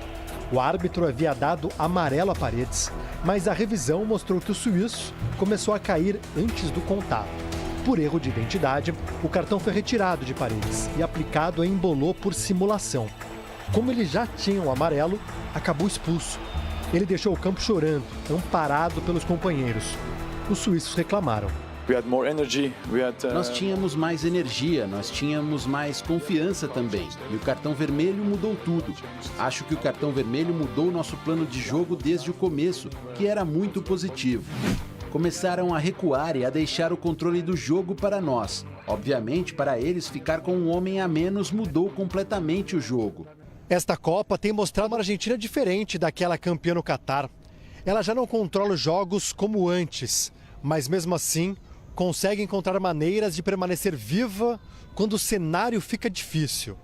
O árbitro havia dado amarelo a Paredes, mas a revisão mostrou que o suíço começou a cair antes do contato. Por erro de identidade, o cartão foi retirado de Paredes e aplicado a Embolo por simulação. Como ele já tinha um amarelo, acabou expulso. Ele deixou o campo chorando, amparado pelos companheiros. Os suíços reclamaram. Nós tínhamos mais energia, nós tínhamos mais confiança também. E o cartão vermelho mudou tudo. Acho que o cartão vermelho mudou o nosso plano de jogo desde o começo, que era muito positivo. Começaram a recuar e a deixar o controle do jogo para nós. Obviamente, para eles, ficar com um homem a menos mudou completamente o jogo. Esta Copa tem mostrado uma Argentina diferente daquela campeã no Catar. Ela já não controla os jogos como antes, mas mesmo assim consegue encontrar maneiras de permanecer viva quando o cenário fica difícil.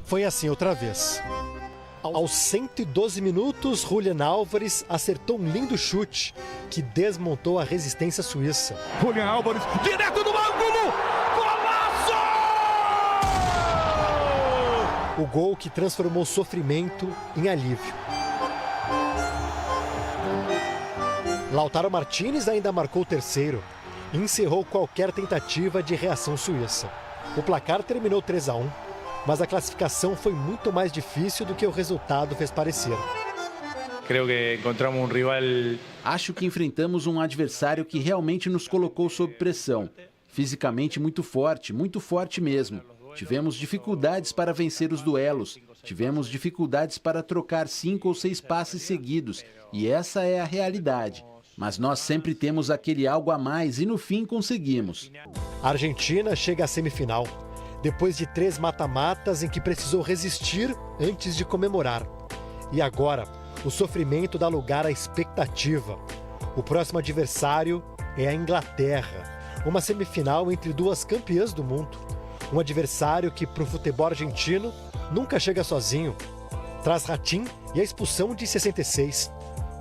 Foi assim outra vez. Aos 112 minutos, Julián Álvares acertou um lindo chute que desmontou a resistência suíça. Julián Álvares, direto do ângulo! Golaço! O gol que transformou sofrimento em alívio. Lautaro Martínez ainda marcou o terceiro e encerrou qualquer tentativa de reação suíça. O placar terminou 3-1, mas a classificação foi muito mais difícil do que o resultado fez parecer. Acho que enfrentamos um adversário que realmente nos colocou sob pressão. Fisicamente muito forte mesmo. Tivemos dificuldades para vencer os duelos, tivemos dificuldades para trocar 5 ou 6 passes seguidos, e essa é a realidade. Mas nós sempre temos aquele algo a mais e no fim conseguimos. A Argentina chega à semifinal, depois de 3 mata-matas em que precisou resistir antes de comemorar. E agora, o sofrimento dá lugar à expectativa. O próximo adversário é a Inglaterra, uma semifinal entre 2 campeãs do mundo. Um adversário que, para o futebol argentino, nunca chega sozinho. Traz Ratín e a expulsão de 66.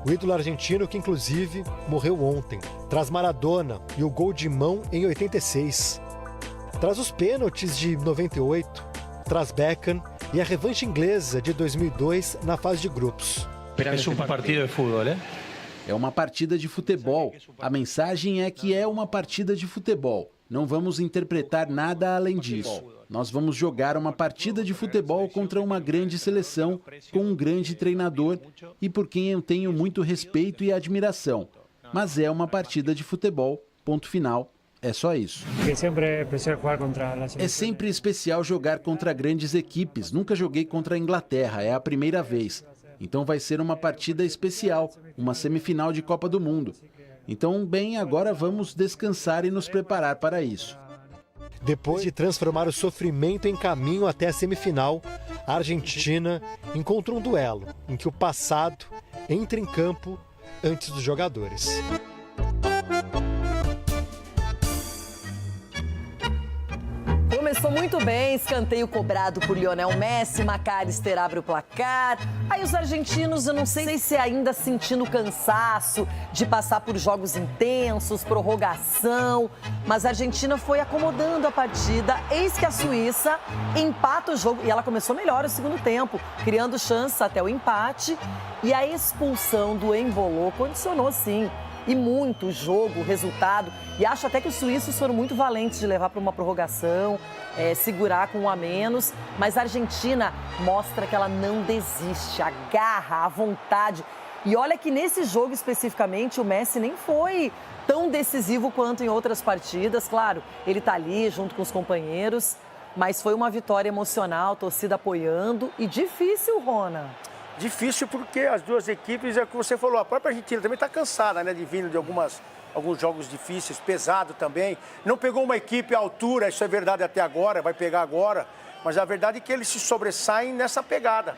O ídolo argentino que, inclusive, morreu ontem. Traz Maradona e o gol de mão em 86. Traz os pênaltis de 98. Traz Beckham e a revanche inglesa de 2002 na fase de grupos. É uma partida de futebol, né? É uma partida de futebol. A mensagem é que é uma partida de futebol. Não vamos interpretar nada além disso. Nós vamos jogar uma partida de futebol contra uma grande seleção, com um grande treinador e por quem eu tenho muito respeito e admiração. Mas é uma partida de futebol, ponto final. É só isso. É sempre especial jogar contra grandes equipes. Nunca joguei contra a Inglaterra, é a primeira vez. Então vai ser uma partida especial, uma semifinal de Copa do Mundo. Então, bem, agora vamos descansar e nos preparar para isso. Depois de transformar o sofrimento em caminho até a semifinal, a Argentina encontra um duelo em que o passado entra em campo antes dos jogadores. Começou muito bem, escanteio cobrado por Lionel Messi, McAllister abre o placar. Aí os argentinos, eu não sei se ainda sentindo cansaço de passar por jogos intensos, prorrogação, mas a Argentina foi acomodando a partida. Eis que a Suíça empata o jogo e ela começou melhor o segundo tempo, criando chances até o empate. E a expulsão do Embolo condicionou sim. e muito o jogo, o resultado. E acho até que os suíços foram muito valentes de levar para uma prorrogação, segurar com um a menos. Mas a Argentina mostra que ela não desiste, a garra, a vontade. E olha que nesse jogo especificamente o Messi nem foi tão decisivo quanto em outras partidas. Claro, ele está ali junto com os companheiros, mas foi uma vitória emocional, torcida apoiando e difícil, Rona. Difícil porque as duas equipes, é o que você falou, a própria Argentina também está cansada, né, de vindo de alguns jogos difíceis, pesado também. Não pegou uma equipe à altura, isso é verdade até agora, vai pegar agora, mas a verdade é que eles se sobressaem nessa pegada,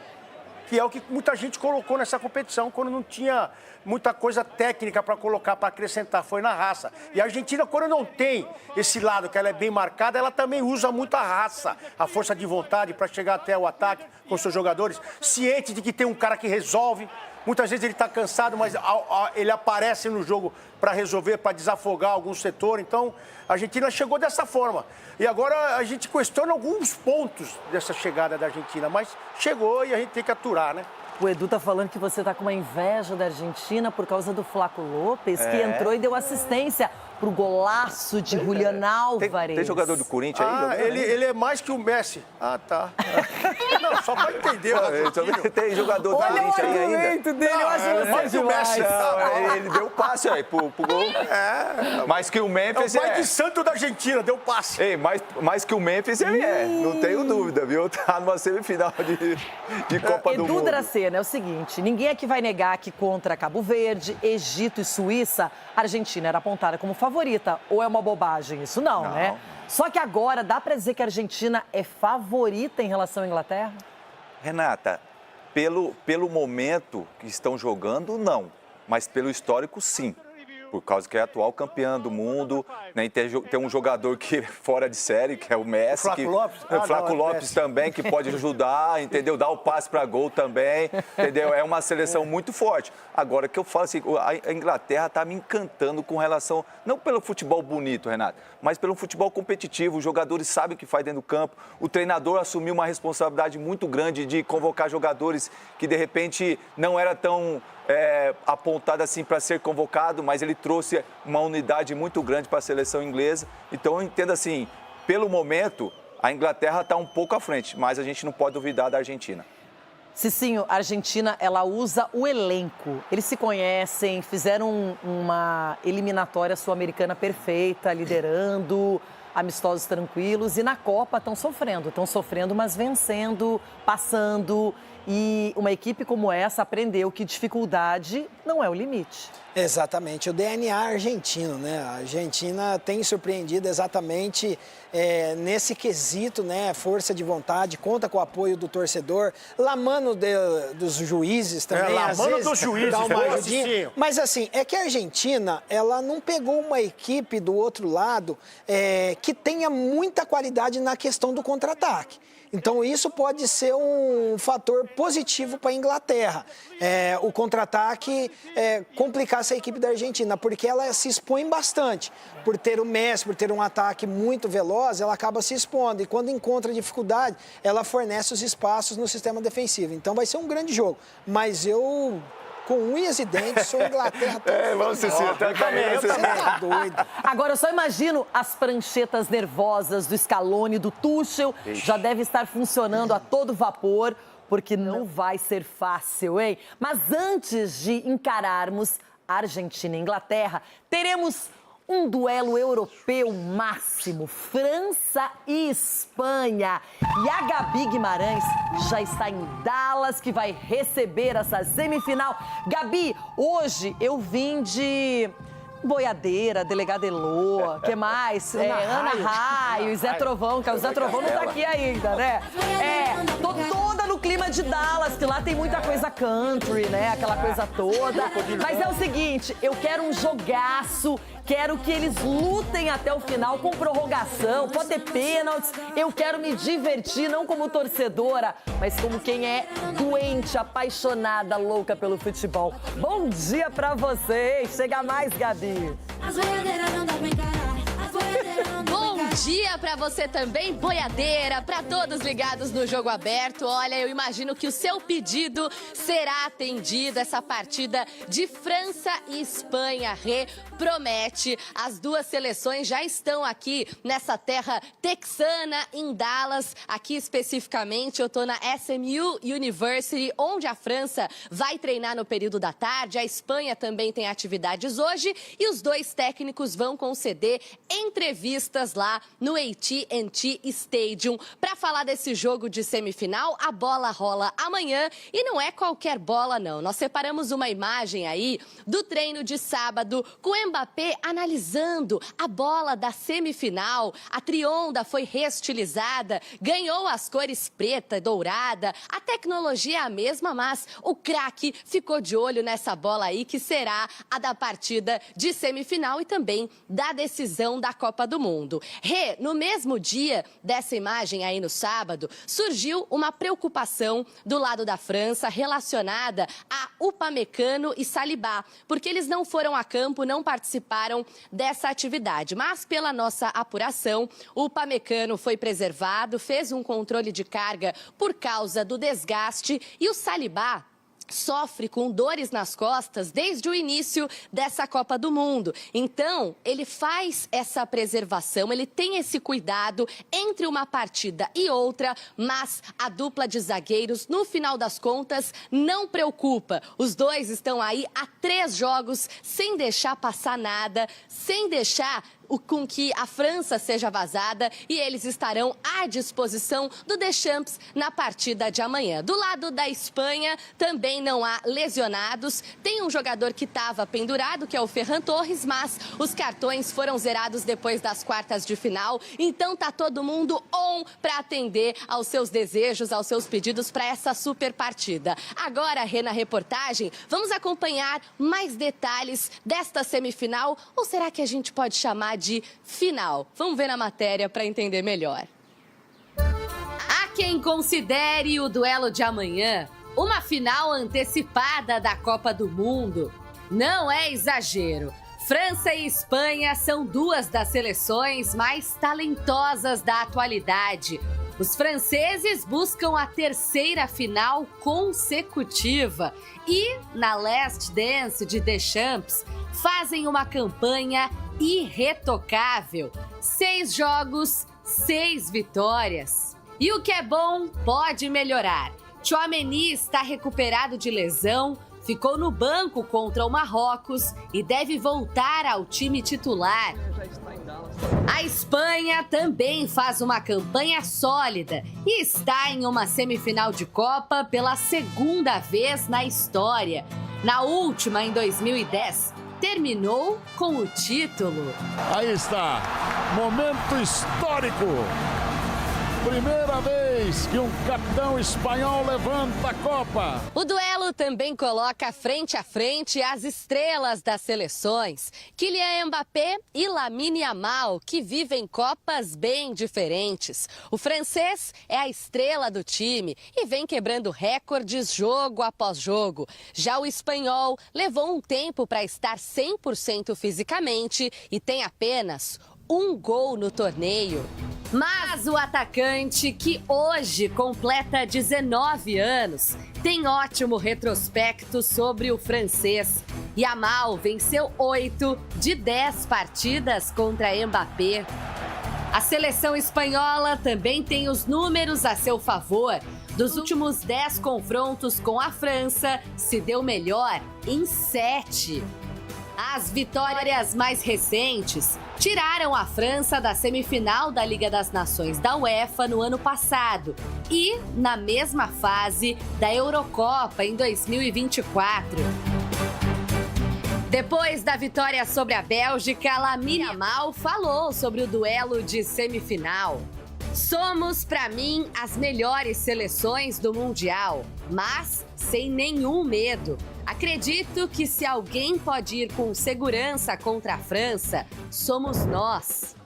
que é o que muita gente colocou nessa competição quando não tinha muita coisa técnica para colocar, para acrescentar, foi na raça. E a Argentina, quando não tem esse lado, que ela é bem marcada, ela também usa muito a raça, a força de vontade para chegar até o ataque com seus jogadores, ciente de que tem um cara que resolve. Muitas vezes ele está cansado, mas ele aparece no jogo para resolver, para desafogar algum setor. Então, a Argentina chegou dessa forma. E agora a gente questiona alguns pontos dessa chegada da Argentina, mas chegou e a gente tem que aturar, né? O Edu tá falando que você tá com uma inveja da Argentina por causa do Flaco Lopes, que entrou e deu assistência pro golaço de Julián Álvares. Tem jogador do Corinthians aí? Ele é mais que o Messi. Ah, tá. Não, só pra entender. Tem jogador do Corinthians aí ainda? Olha o argumento dele, eu acho ele mais que o Messi. Ele deu o passe aí pro gol. Mais que o Memphis é o pai de santo da Argentina, deu passe. Ei, mais que o Memphis ele não tenho dúvida, viu? Tá numa semifinal de Copa do Mundo. Edu Dracena, é o seguinte, ninguém aqui vai negar que contra Cabo Verde, Egito e Suíça, a Argentina era apontada como favorita. Ou é uma bobagem isso? Não, né? Só que agora dá pra dizer que a Argentina é favorita em relação à Inglaterra? Renata, pelo momento que estão jogando, não. Mas pelo histórico, sim. Por causa que é atual campeã do mundo, né? E tem um jogador que é fora de série, que é o Messi. O Flaco Lopes? O Flaco Lopes também, que pode ajudar, entendeu? Dar o passe para gol também, entendeu? É uma seleção muito forte. Agora, que eu falo assim, a Inglaterra está me encantando com relação, não pelo futebol bonito, Renato, mas pelo futebol competitivo. Os jogadores sabem o que faz dentro do campo. O treinador assumiu uma responsabilidade muito grande de convocar jogadores que, de repente, não era tão apontado assim para ser convocado, mas ele trouxe uma unidade muito grande para a seleção inglesa. Então, eu entendo assim, pelo momento, a Inglaterra está um pouco à frente, mas a gente não pode duvidar da Argentina. Cicinho, a Argentina, ela usa o elenco. Eles se conhecem, fizeram uma eliminatória sul-americana perfeita, liderando, amistosos tranquilos. E na Copa estão sofrendo, mas vencendo, passando. E uma equipe como essa aprendeu que dificuldade não é o limite. Exatamente, o DNA argentino, né? A Argentina tem surpreendido exatamente nesse quesito, né? Força de vontade, conta com o apoio do torcedor, lamano dos juízes também. Lamano dos juízes, dá uma ajudinha. Mas assim, é que a Argentina, ela não pegou uma equipe do outro lado que tenha muita qualidade na questão do contra-ataque. Então, isso pode ser um fator positivo para a Inglaterra. O contra-ataque complicar essa equipe da Argentina, porque ela se expõe bastante. Por ter o Messi, por ter um ataque muito veloz, ela acaba se expondo. E quando encontra dificuldade, ela fornece os espaços no sistema defensivo. Então, vai ser um grande jogo. Mas eu, com unhas e dentes, sou Inglaterra. Vamos, Cecília, eu também. Tá doido. Agora, eu só imagino as pranchetas nervosas do Scaloni, do Tuchel. Já deve estar funcionando a todo vapor, porque não vai ser fácil, hein? Mas antes de encararmos Argentina e Inglaterra, teremos um duelo europeu máximo, França e Espanha. E a Gabi Guimarães já está em Dallas, que vai receber essa semifinal. Gabi, hoje eu vim de Boiadeira, Delegada Elô, que mais? Ana Raio, Zé Trovão, que o Zé Trovão não tá aqui ainda, né? Tô toda no clima de Dallas, que lá tem muita coisa country, né? Aquela coisa toda. Mas é o seguinte, eu quero um jogaço, quero que eles lutem até o final com prorrogação, pode ter pênaltis. Eu quero me divertir, não como torcedora, mas como quem é doente, apaixonada, louca pelo futebol. Bom dia pra vocês. Chega mais, Gabi. Bom dia para você também, boiadeira, para todos ligados no Jogo Aberto. Olha, eu imagino que o seu pedido será atendido. Essa partida de França e Espanha promete. As duas seleções já estão aqui nessa terra texana, em Dallas. Aqui especificamente, eu tô na SMU University, onde a França vai treinar no período da tarde. A Espanha também tem atividades hoje e os dois técnicos vão conceder entrevistas lá no AT&T Stadium. Para falar desse jogo de semifinal, a bola rola amanhã e não é qualquer bola, não. Nós separamos uma imagem aí do treino de sábado com o Mbappé analisando a bola da semifinal. A trionda foi reestilizada, ganhou as cores preta e dourada. A tecnologia é a mesma, mas o craque ficou de olho nessa bola aí, que será a da partida de semifinal e também da decisão da Copa do Mundo. No mesmo dia dessa imagem aí no sábado, surgiu uma preocupação do lado da França relacionada a Upamecano e Saliba, porque eles não foram a campo, não participaram dessa atividade. Mas pela nossa apuração, o Upamecano foi preservado, fez um controle de carga por causa do desgaste e o Saliba sofre com dores nas costas desde o início dessa Copa do Mundo. Então, ele faz essa preservação, ele tem esse cuidado entre uma partida e outra, mas a dupla de zagueiros, no final das contas, não preocupa. Os dois estão aí há 3 jogos sem deixar passar nada, sem deixar com que a França seja vazada, e eles estarão à disposição do Deschamps na partida de amanhã. Do lado da Espanha, também não há lesionados. Tem um jogador que estava pendurado, que é o Ferran Torres, mas os cartões foram zerados depois das quartas de final. Então tá todo mundo on para atender aos seus desejos, aos seus pedidos para essa super partida. Agora, na reportagem, vamos acompanhar mais detalhes desta semifinal, ou será que a gente pode chamar de final? Vamos ver na matéria para entender melhor. Há quem considere o duelo de amanhã uma final antecipada da Copa do Mundo. Não é exagero. França e Espanha são duas das seleções mais talentosas da atualidade. Os franceses buscam a 3ª final consecutiva e, na Last Dance de Deschamps, fazem uma campanha irretocável. 6 jogos, 6 vitórias. E o que é bom pode melhorar. Tchouaméni está recuperado de lesão, ficou no banco contra o Marrocos e deve voltar ao time titular. A Espanha também faz uma campanha sólida e está em uma semifinal de Copa pela 2ª vez na história. Na última, em 2010, terminou com o título. Aí está, momento histórico. Primeira vez que um capitão espanhol levanta a Copa. O duelo também coloca frente a frente as estrelas das seleções. Kylian Mbappé e Lamine Yamal, que vivem Copas bem diferentes. O francês é a estrela do time e vem quebrando recordes jogo após jogo. Já o espanhol levou um tempo para estar 100% fisicamente e tem apenas 1 gol no torneio. Mas o atacante, que hoje completa 19 anos, tem ótimo retrospecto sobre o francês. Yamal venceu 8 de 10 partidas contra Mbappé. A seleção espanhola também tem os números a seu favor. Dos últimos 10 confrontos com a França, se deu melhor em 7. As vitórias mais recentes tiraram a França da semifinal da Liga das Nações da UEFA no ano passado e na mesma fase da Eurocopa em 2024. Depois da vitória sobre a Bélgica, Lamine Yamal falou sobre o duelo de semifinal. Somos, para mim, as melhores seleções do Mundial, mas sem nenhum medo. Acredito que se alguém pode ir com segurança contra a França, somos nós.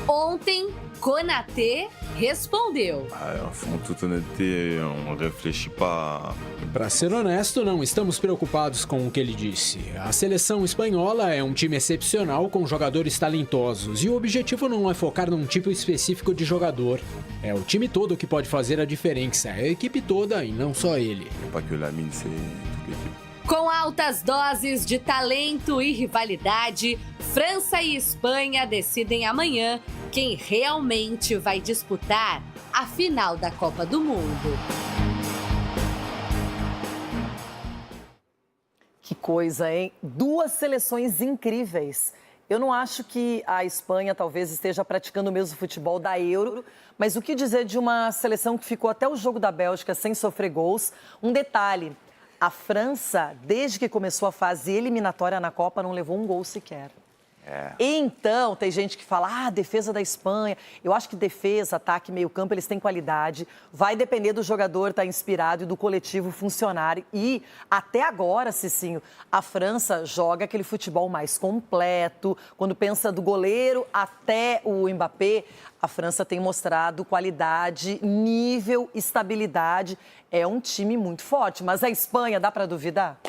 Ontem, Konaté respondeu. En toute honnêteté, on réfléchit pas. Para ser honesto, não estamos preocupados com o que ele disse. A seleção espanhola é um time excepcional com jogadores talentosos e o objetivo não é focar num tipo específico de jogador. É o time todo que pode fazer a diferença, é a equipe toda e não só ele. Com altas doses de talento e rivalidade, França e Espanha decidem amanhã quem realmente vai disputar a final da Copa do Mundo. Que coisa, hein? 2 seleções incríveis. Eu não acho que a Espanha talvez esteja praticando o mesmo futebol da Euro, mas o que dizer de uma seleção que ficou até o jogo da Bélgica sem sofrer gols? Um detalhe, a França, desde que começou a fase eliminatória na Copa, não levou um gol sequer. Então, tem gente que fala, defesa da Espanha. Eu acho que defesa, ataque, meio campo, eles têm qualidade. Vai depender do jogador estar inspirado e do coletivo funcionar. E, até agora, Cicinho, a França joga aquele futebol mais completo. Quando pensa do goleiro até o Mbappé, a França tem mostrado qualidade, nível, estabilidade. É um time muito forte. Mas a Espanha, dá para duvidar?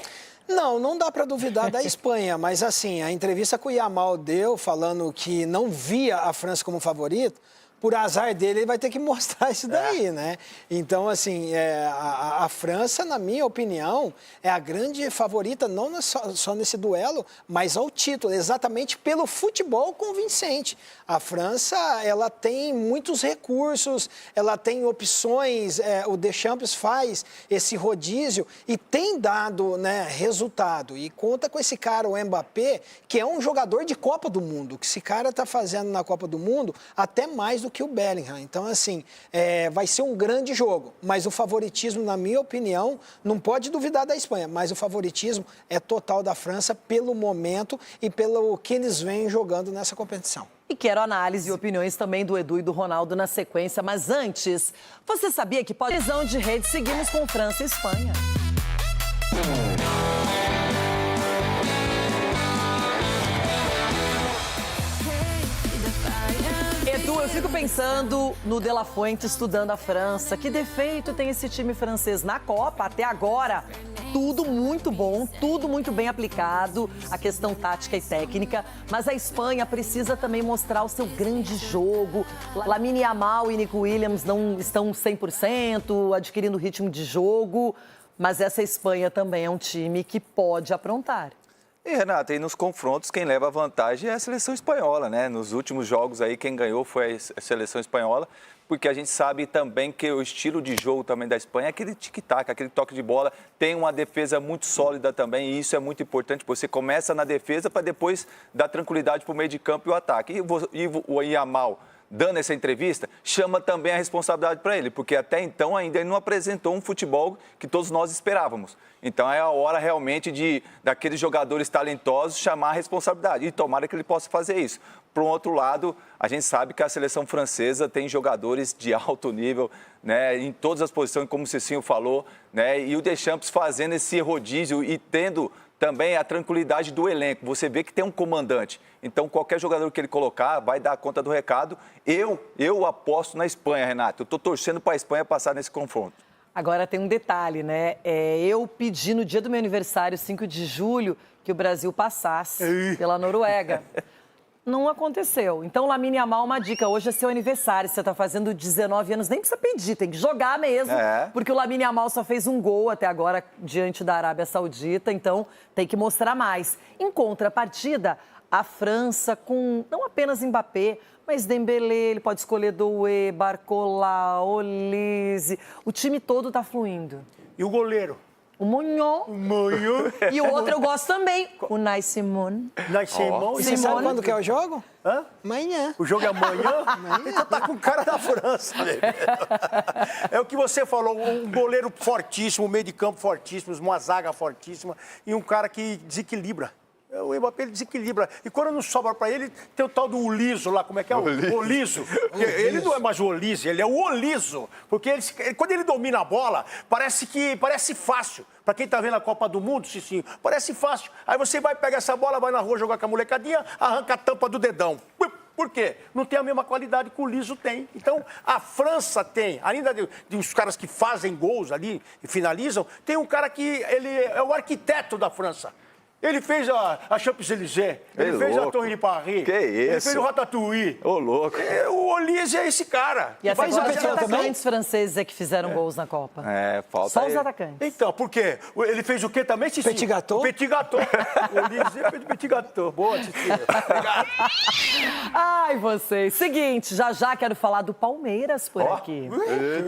Não dá para duvidar da Espanha, mas assim, a entrevista que o Yamal deu falando que não via a França como favorito, por azar dele, ele vai ter que mostrar isso daí, né? Então, assim, a França, na minha opinião, é a grande favorita, não só nesse duelo, mas ao título, exatamente pelo futebol convincente. A França, ela tem muitos recursos, ela tem opções, o Deschamps faz esse rodízio e tem dado, né, resultado. E conta com esse cara, o Mbappé, que é um jogador de Copa do Mundo, que esse cara está fazendo na Copa do Mundo até mais do que o Bellingham. Então, assim, vai ser um grande jogo, mas o favoritismo, na minha opinião, não pode duvidar da Espanha, mas o favoritismo é total da França pelo momento e pelo que eles vêm jogando nessa competição. E quero análise e opiniões também do Edu e do Ronaldo na sequência, mas antes, você sabia que pode visão de rede, seguimos com França e Espanha. Edu, eu fico pensando no De La Fuente estudando a França. Que defeito tem esse time francês na Copa até agora? Tudo muito bom, tudo muito bem aplicado, a questão tática e técnica. Mas a Espanha precisa também mostrar o seu grande jogo. Lamine Yamal e Nico Williams não estão 100%, adquirindo ritmo de jogo. Mas essa Espanha também é um time que pode aprontar. E, Renata, e nos confrontos, quem leva a vantagem é a seleção espanhola, né? Nos últimos jogos aí, quem ganhou foi a seleção espanhola, porque a gente sabe também que o estilo de jogo também da Espanha é aquele tic-tac, aquele toque de bola, tem uma defesa muito sólida também, e isso é muito importante. Você começa na defesa para depois dar tranquilidade para o meio de campo e o ataque. E o Yamal, dando essa entrevista, chama também a responsabilidade para ele, porque até então ainda ele não apresentou um futebol que todos nós esperávamos. Então é a hora realmente daqueles jogadores talentosos chamar a responsabilidade, e tomara que ele possa fazer isso. Por um outro lado, a gente sabe que a seleção francesa tem jogadores de alto nível, né, em todas as posições, como o Cicinho falou, né, e o Deschamps fazendo esse rodízio e tendo também a tranquilidade do elenco. Você vê que tem um comandante. Então, qualquer jogador que ele colocar vai dar conta do recado. Eu aposto na Espanha, Renato. Eu estou torcendo para a Espanha passar nesse confronto. Agora tem um detalhe, né? Eu pedi no dia do meu aniversário, 5 de julho, que o Brasil passasse pela Noruega. Não aconteceu. Então, Lamine Yamal, uma dica. Hoje é seu aniversário, você está fazendo 19 anos, nem precisa pedir, tem que jogar mesmo. Porque o Lamine Yamal só fez um gol até agora diante da Arábia Saudita, então tem que mostrar mais. Em contrapartida, a França com não apenas Mbappé, mas Dembélé, ele pode escolher Doué, Barcola, Olise. O time todo está fluindo. E o goleiro? O Monhon. E o outro eu gosto também, o Unai Simon. Unai Simon. E você sabe quando que é o jogo? Amanhã. O jogo é amanhã? Então tá com o cara da França. É o que você falou, um goleiro fortíssimo, um meio de campo fortíssimo, uma zaga fortíssima e um cara que desequilibra. O Mbappé ele desequilibra. E quando não sobra para ele, tem o tal do Oliso lá, como é que é? O Oliso. Ele não é mais o Olise, ele é o Oliso. Porque quando ele domina a bola, parece fácil. Para quem tá vendo a Copa do Mundo, Cicinho, parece fácil. Aí você vai pegar essa bola, vai na rua jogar com a molecadinha, arranca a tampa do dedão. Por quê? Não tem a mesma qualidade que o Liso tem. Então, a França tem, ainda dos caras que fazem gols ali e finalizam, tem um cara que ele é o arquiteto da França. Ele fez a Champs-Élysées, ele fez a Torre de Paris, ele fez o Ratatouille. Ô, louco. O Olise é esse cara. E até os atacantes franceses é que fizeram gols na Copa. Falta Só os atacantes. Então, por quê? Ele fez o quê também, Cici? Petit gâteau? Petit gâteau. O Olise fez o petit gâteau. Boa, Cici. Obrigado. Ai, vocês. Seguinte, já quero falar do Palmeiras por aqui.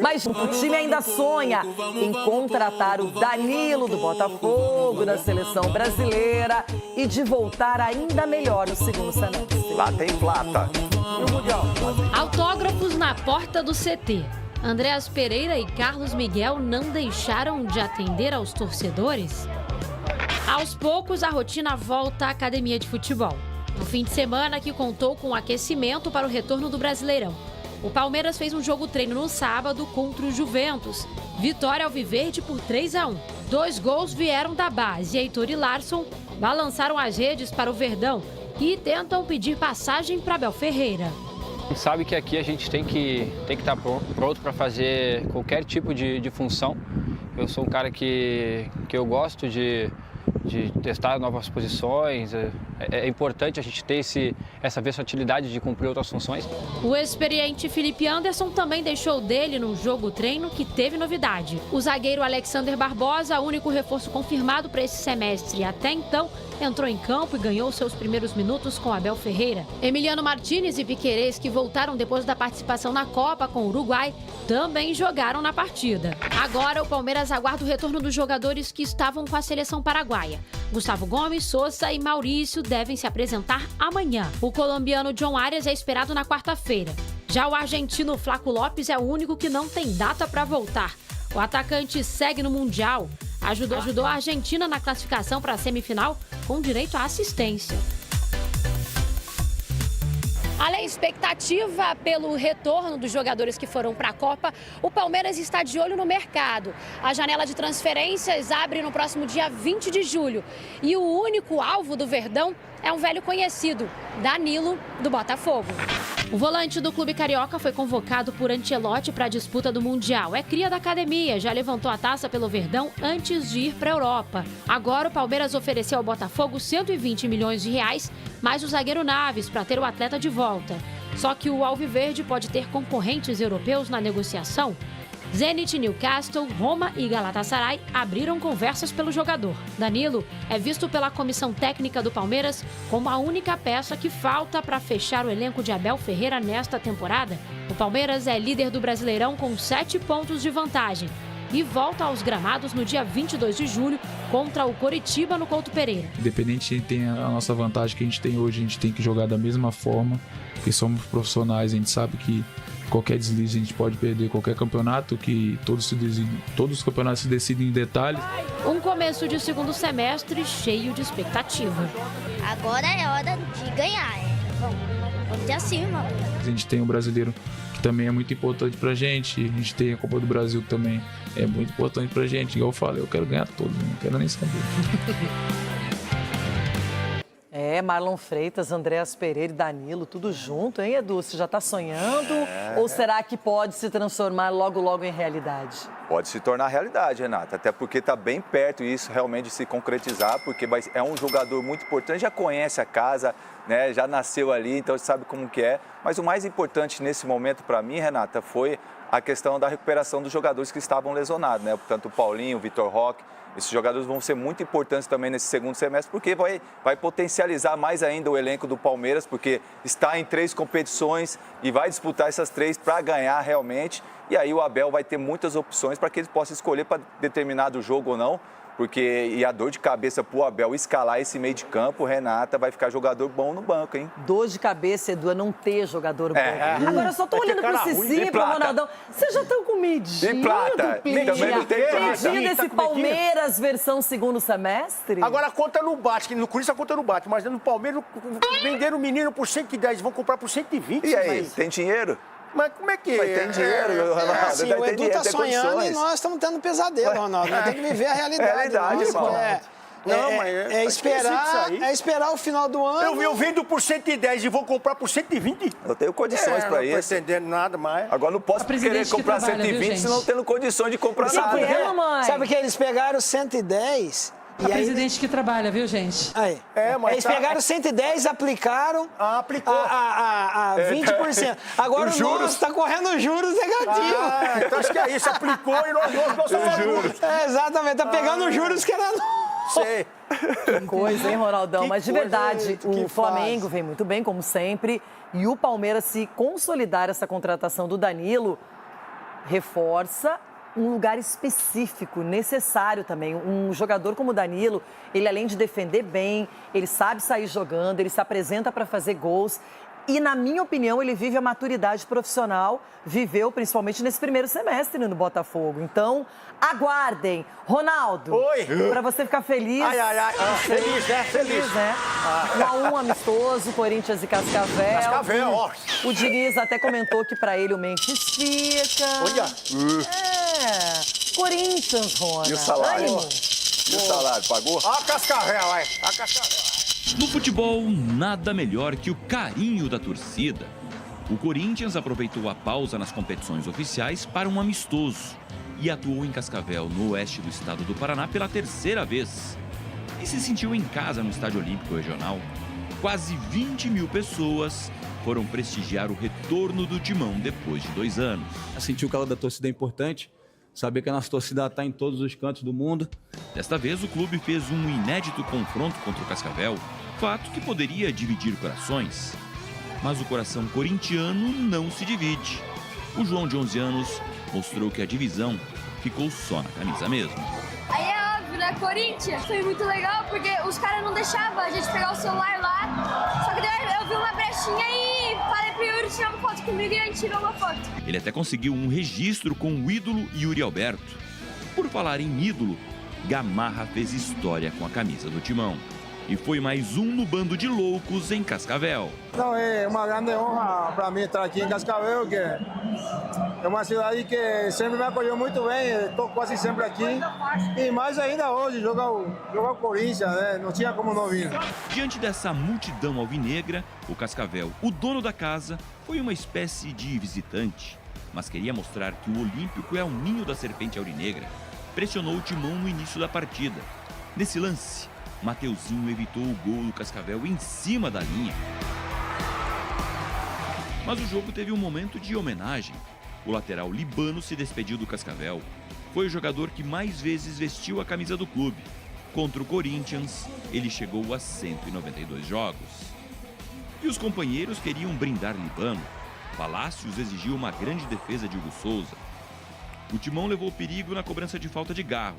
Mas o time ainda sonha em contratar o Danilo do Botafogo na seleção brasileira e de voltar ainda melhor no segundo semestre. Lá tem plata. E o Mundial? Autógrafos na porta do CT. Andréas Pereira e Carlos Miguel não deixaram de atender aos torcedores? Aos poucos, a rotina volta à academia de futebol. No fim de semana que contou com aquecimento para o retorno do Brasileirão. O Palmeiras fez um jogo-treino no sábado contra o Juventus. Vitória alviverde por 3-1. 2 gols vieram da base. Heitor e Larson balançaram as redes para o Verdão e tentam pedir passagem para Abel Ferreira. Sabe que aqui a gente tem que estar pronto para fazer qualquer tipo de função. Eu sou um cara que eu gosto de testar novas posições. É importante a gente ter essa versatilidade de cumprir outras funções. O experiente Felipe Anderson também deixou dele no jogo-treino que teve novidade. O zagueiro Alexander Barbosa, único reforço confirmado para esse semestre até então, entrou em campo e ganhou seus primeiros minutos com Abel Ferreira. Emiliano Martínez e Piquerez, que voltaram depois da participação na Copa com o Uruguai, também jogaram na partida. Agora o Palmeiras aguarda o retorno dos jogadores que estavam com a seleção paraguaia. Gustavo Gomes, Sousa e Maurício devem se apresentar amanhã. O colombiano John Arias é esperado na quarta-feira. Já o argentino Flaco Lopes é o único que não tem data para voltar. O atacante segue no Mundial. Ajudou a Argentina na classificação para a semifinal com direito à assistência. Além da expectativa pelo retorno dos jogadores que foram para a Copa, o Palmeiras está de olho no mercado. A janela de transferências abre no próximo dia 20 de julho. E o único alvo do Verdão é um velho conhecido, Danilo, do Botafogo. O volante do clube carioca foi convocado por Ancelotti para a disputa do Mundial. É cria da academia, já levantou a taça pelo Verdão antes de ir para a Europa. Agora o Palmeiras ofereceu ao Botafogo 120 milhões de reais, mais o zagueiro Naves para ter o atleta de volta. Só que o Alviverde pode ter concorrentes europeus na negociação. Zenit, Newcastle, Roma e Galatasaray abriram conversas pelo jogador. Danilo é visto pela comissão técnica do Palmeiras como a única peça que falta para fechar o elenco de Abel Ferreira nesta temporada. O Palmeiras é líder do Brasileirão com 7 pontos de vantagem e volta aos gramados no dia 22 de julho contra o Coritiba no Couto Pereira. Independente de ter a nossa vantagem que a gente tem hoje, a gente tem que jogar da mesma forma, porque somos profissionais, a gente sabe que qualquer deslize a gente pode perder qualquer campeonato, que todos os campeonatos se decidem em detalhes. Um começo de segundo semestre cheio de expectativa. Agora é hora de ganhar, vamos ter acima. A gente tem o brasileiro que também é muito importante pra gente, a gente tem a Copa do Brasil que também é muito importante pra gente. Igual eu falei, eu quero ganhar todos, não quero nem saber. Marlon Freitas, Andréas Pereira e Danilo, tudo junto, hein, Edu? Você já está sonhando? Ou será que pode se transformar logo em realidade? Pode se tornar realidade, Renata, até porque está bem perto isso realmente de se concretizar, porque é um jogador muito importante, já conhece a casa, né, já nasceu ali, então sabe como que é. Mas o mais importante nesse momento para mim, Renata, foi a questão da recuperação dos jogadores que estavam lesionados, né? Portanto, o Paulinho, o Vitor Roque. Esses jogadores vão ser muito importantes também nesse segundo semestre, porque vai potencializar mais ainda o elenco do Palmeiras, porque está em 3 competições e vai disputar essas 3 para ganhar realmente. E aí o Abel vai ter muitas opções para que ele possa escolher para determinado jogo ou não, porque a dor de cabeça para o Abel escalar esse meio de campo, Renata, vai ficar jogador bom no banco, hein? Dor de cabeça, Edu, é não ter jogador bom. Agora, eu só tô olhando pro Cici e pro Ronaldão. Vocês já estão com medinho Tem plata. Também não tem plata. Medinho desse Palmeiras versão segundo semestre? Agora a conta não bate, no Corinthians a conta não bate, mas no Palmeiras venderam o menino por 110, vão comprar por 120. E aí, tem dinheiro? Mas como é que é? Mas tem dinheiro, Ronaldo. Assim, o Edu tá sonhando e nós estamos tendo pesadelo, Ronaldo. Nós temos que viver a realidade. É verdade, irmão. Não, mas é esperar o final do ano. Eu vendo por 110 e vou comprar por 120. Eu tenho condições para isso. Não tô entendendo nada mais. Agora não posso querer comprar 120 se não tendo condições de comprar nada. Sabe que eles pegaram 110... A presidente que trabalha, viu, gente? Aí. Eles pegaram 110, aplicaram a 20%. Agora o nosso está correndo juros negativos. Então acho que é isso, aplicou e nós juros. Exatamente, está pegando juros que era nosso. Sei. Que coisa, hein, Ronaldão? Mas de verdade, o Flamengo faz. vem muito bem, como sempre, e o Palmeiras, se consolidar essa contratação do Danilo, reforça um lugar específico, necessário também. Um jogador como o Danilo, ele além de defender bem, ele sabe sair jogando, ele se apresenta para fazer gols. E, na minha opinião, ele vive a maturidade profissional, viveu principalmente nesse primeiro semestre no Botafogo. Então, aguardem. Ronaldo, para você ficar feliz. Feliz, né? Feliz, né? 1-1 amistoso, Corinthians e Cascavel. Cascavel, ó. O Diniz até comentou que para ele o Memphis fica. Olha. Corinthians, Rona. E o salário? Ânimo. E o salário, pagou? A Cascavel, vai. A Cascavel. No futebol, nada melhor que o carinho da torcida. O Corinthians aproveitou a pausa nas competições oficiais para um amistoso e atuou em Cascavel, no oeste do estado do Paraná, pela terceira vez. E se sentiu em casa no Estádio Olímpico Regional. Quase 20 mil pessoas foram prestigiar o retorno do Timão depois de 2 anos. Sentir o calor da torcida é importante. Saber que a nossa torcida está em todos os cantos do mundo. Desta vez, o clube fez um inédito confronto contra o Cascavel, fato que poderia dividir corações. Mas o coração corintiano não se divide. O João, de 11 anos, mostrou que a divisão ficou só na camisa mesmo. Aí é óbvio, né? Corinthians foi muito legal porque os caras não deixavam a gente pegar o celular lá. Só que daí eu vi uma brechinha e falei pro Yuri tirar uma foto comigo e a gente tirou uma foto. Ele até conseguiu um registro com o ídolo Yuri Alberto. Por falar em ídolo, Gamarra fez história com a camisa do Timão. E foi mais um no bando de loucos em Cascavel. Não, é uma grande honra para mim estar aqui em Cascavel, que é uma cidade que sempre me acolheu muito bem, estou quase sempre aqui. E mais ainda hoje, jogar o Corinthians, né? Não tinha como não vir. Diante dessa multidão alvinegra, o Cascavel, o dono da casa, foi uma espécie de visitante. Mas queria mostrar que o Olímpico é o ninho da serpente aurinegra. Pressionou o Timão no início da partida. Nesse lance, Mateuzinho evitou o gol do Cascavel em cima da linha. Mas o jogo teve um momento de homenagem. O lateral Libano se despediu do Cascavel. Foi o jogador que mais vezes vestiu a camisa do clube. Contra o Corinthians, ele chegou a 192 jogos. E os companheiros queriam brindar Libano. Palácios exigiu uma grande defesa de Hugo Souza. O Timão levou perigo na cobrança de falta de Garro.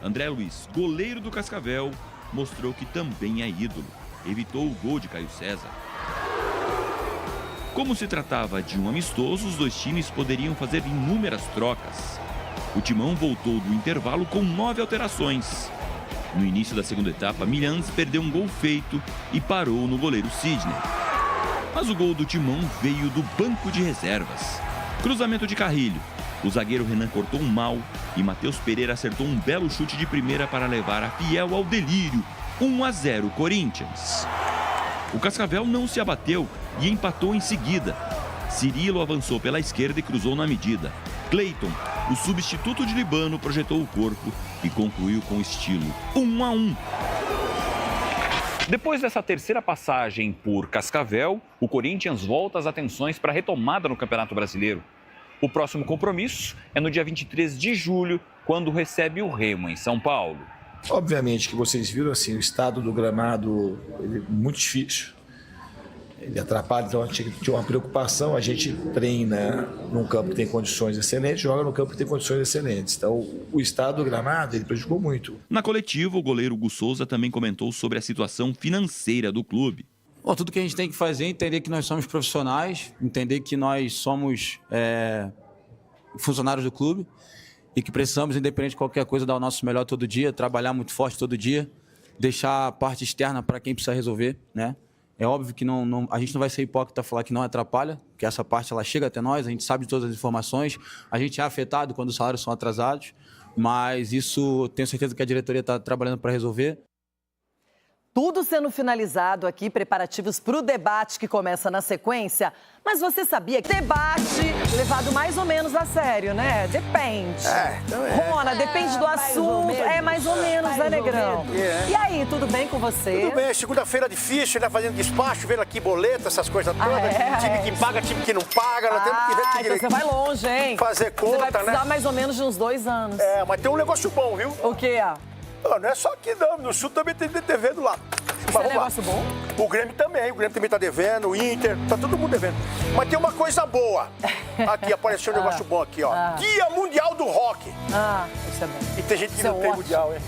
André Luiz, goleiro do Cascavel, mostrou que também é ídolo. Evitou o gol de Caio César. Como se tratava de um amistoso, os dois times poderiam fazer inúmeras trocas. O Timão voltou do intervalo com 9 alterações. No início da segunda etapa, Milhães perdeu um gol feito e parou no goleiro Sidney. Mas o gol do Timão veio do banco de reservas. Cruzamento de Carrilho. O zagueiro Renan cortou um mal e Matheus Pereira acertou um belo chute de primeira para levar a Fiel ao delírio. 1-0 Corinthians. O Cascavel não se abateu e empatou em seguida. Cirilo avançou pela esquerda e cruzou na medida. Cleiton, o substituto de Libano, projetou o corpo e concluiu com estilo. 1-1. Depois dessa terceira passagem por Cascavel, o Corinthians volta as atenções para a retomada no Campeonato Brasileiro. O próximo compromisso é no dia 23 de julho, quando recebe o Remo em São Paulo. Obviamente que vocês viram assim, o estado do gramado é muito difícil. Ele atrapalha, então a gente tinha uma preocupação. A gente treina num campo que tem condições excelentes, joga no campo que tem condições excelentes. Então o estado do gramado ele prejudicou muito. Na coletiva, o goleiro Hugo Souza também comentou sobre a situação financeira do clube. Bom, tudo que a gente tem que fazer é entender que nós somos profissionais, entender que nós somos funcionários do clube e que precisamos, independente de qualquer coisa, dar o nosso melhor todo dia, trabalhar muito forte todo dia, deixar a parte externa para quem precisa resolver, né? É óbvio que a gente não vai ser hipócrita falar que não atrapalha, porque essa parte ela chega até nós, a gente sabe de todas as informações, a gente é afetado quando os salários são atrasados, mas isso tenho certeza que a diretoria está trabalhando para resolver. Tudo sendo finalizado aqui, preparativos para o debate que começa na sequência. Mas você sabia que debate levado mais ou menos a sério, né? Depende. Rona, depende do assunto. Mais ou menos, né, Negrão? E aí, tudo bem com você? Tudo bem, segunda-feira difícil, né? Fazendo despacho, vendo aqui boleto, essas coisas todas. Time que paga, time que não paga. Nós temos que ver então você vai longe, hein? Fazer conta, você vai precisar né? mais ou menos de uns 2 anos. Mas tem um negócio bom, viu? O quê? Não é só aqui não, no Sul também tem devendo lá. Isso é negócio bom? O Grêmio também tá devendo, o Inter, tá todo mundo devendo. Mas tem uma coisa boa. Aqui, apareceu um negócio bom aqui, ó. Dia Mundial do Rock. Isso é bom. E tem gente que não tem mundial, hein?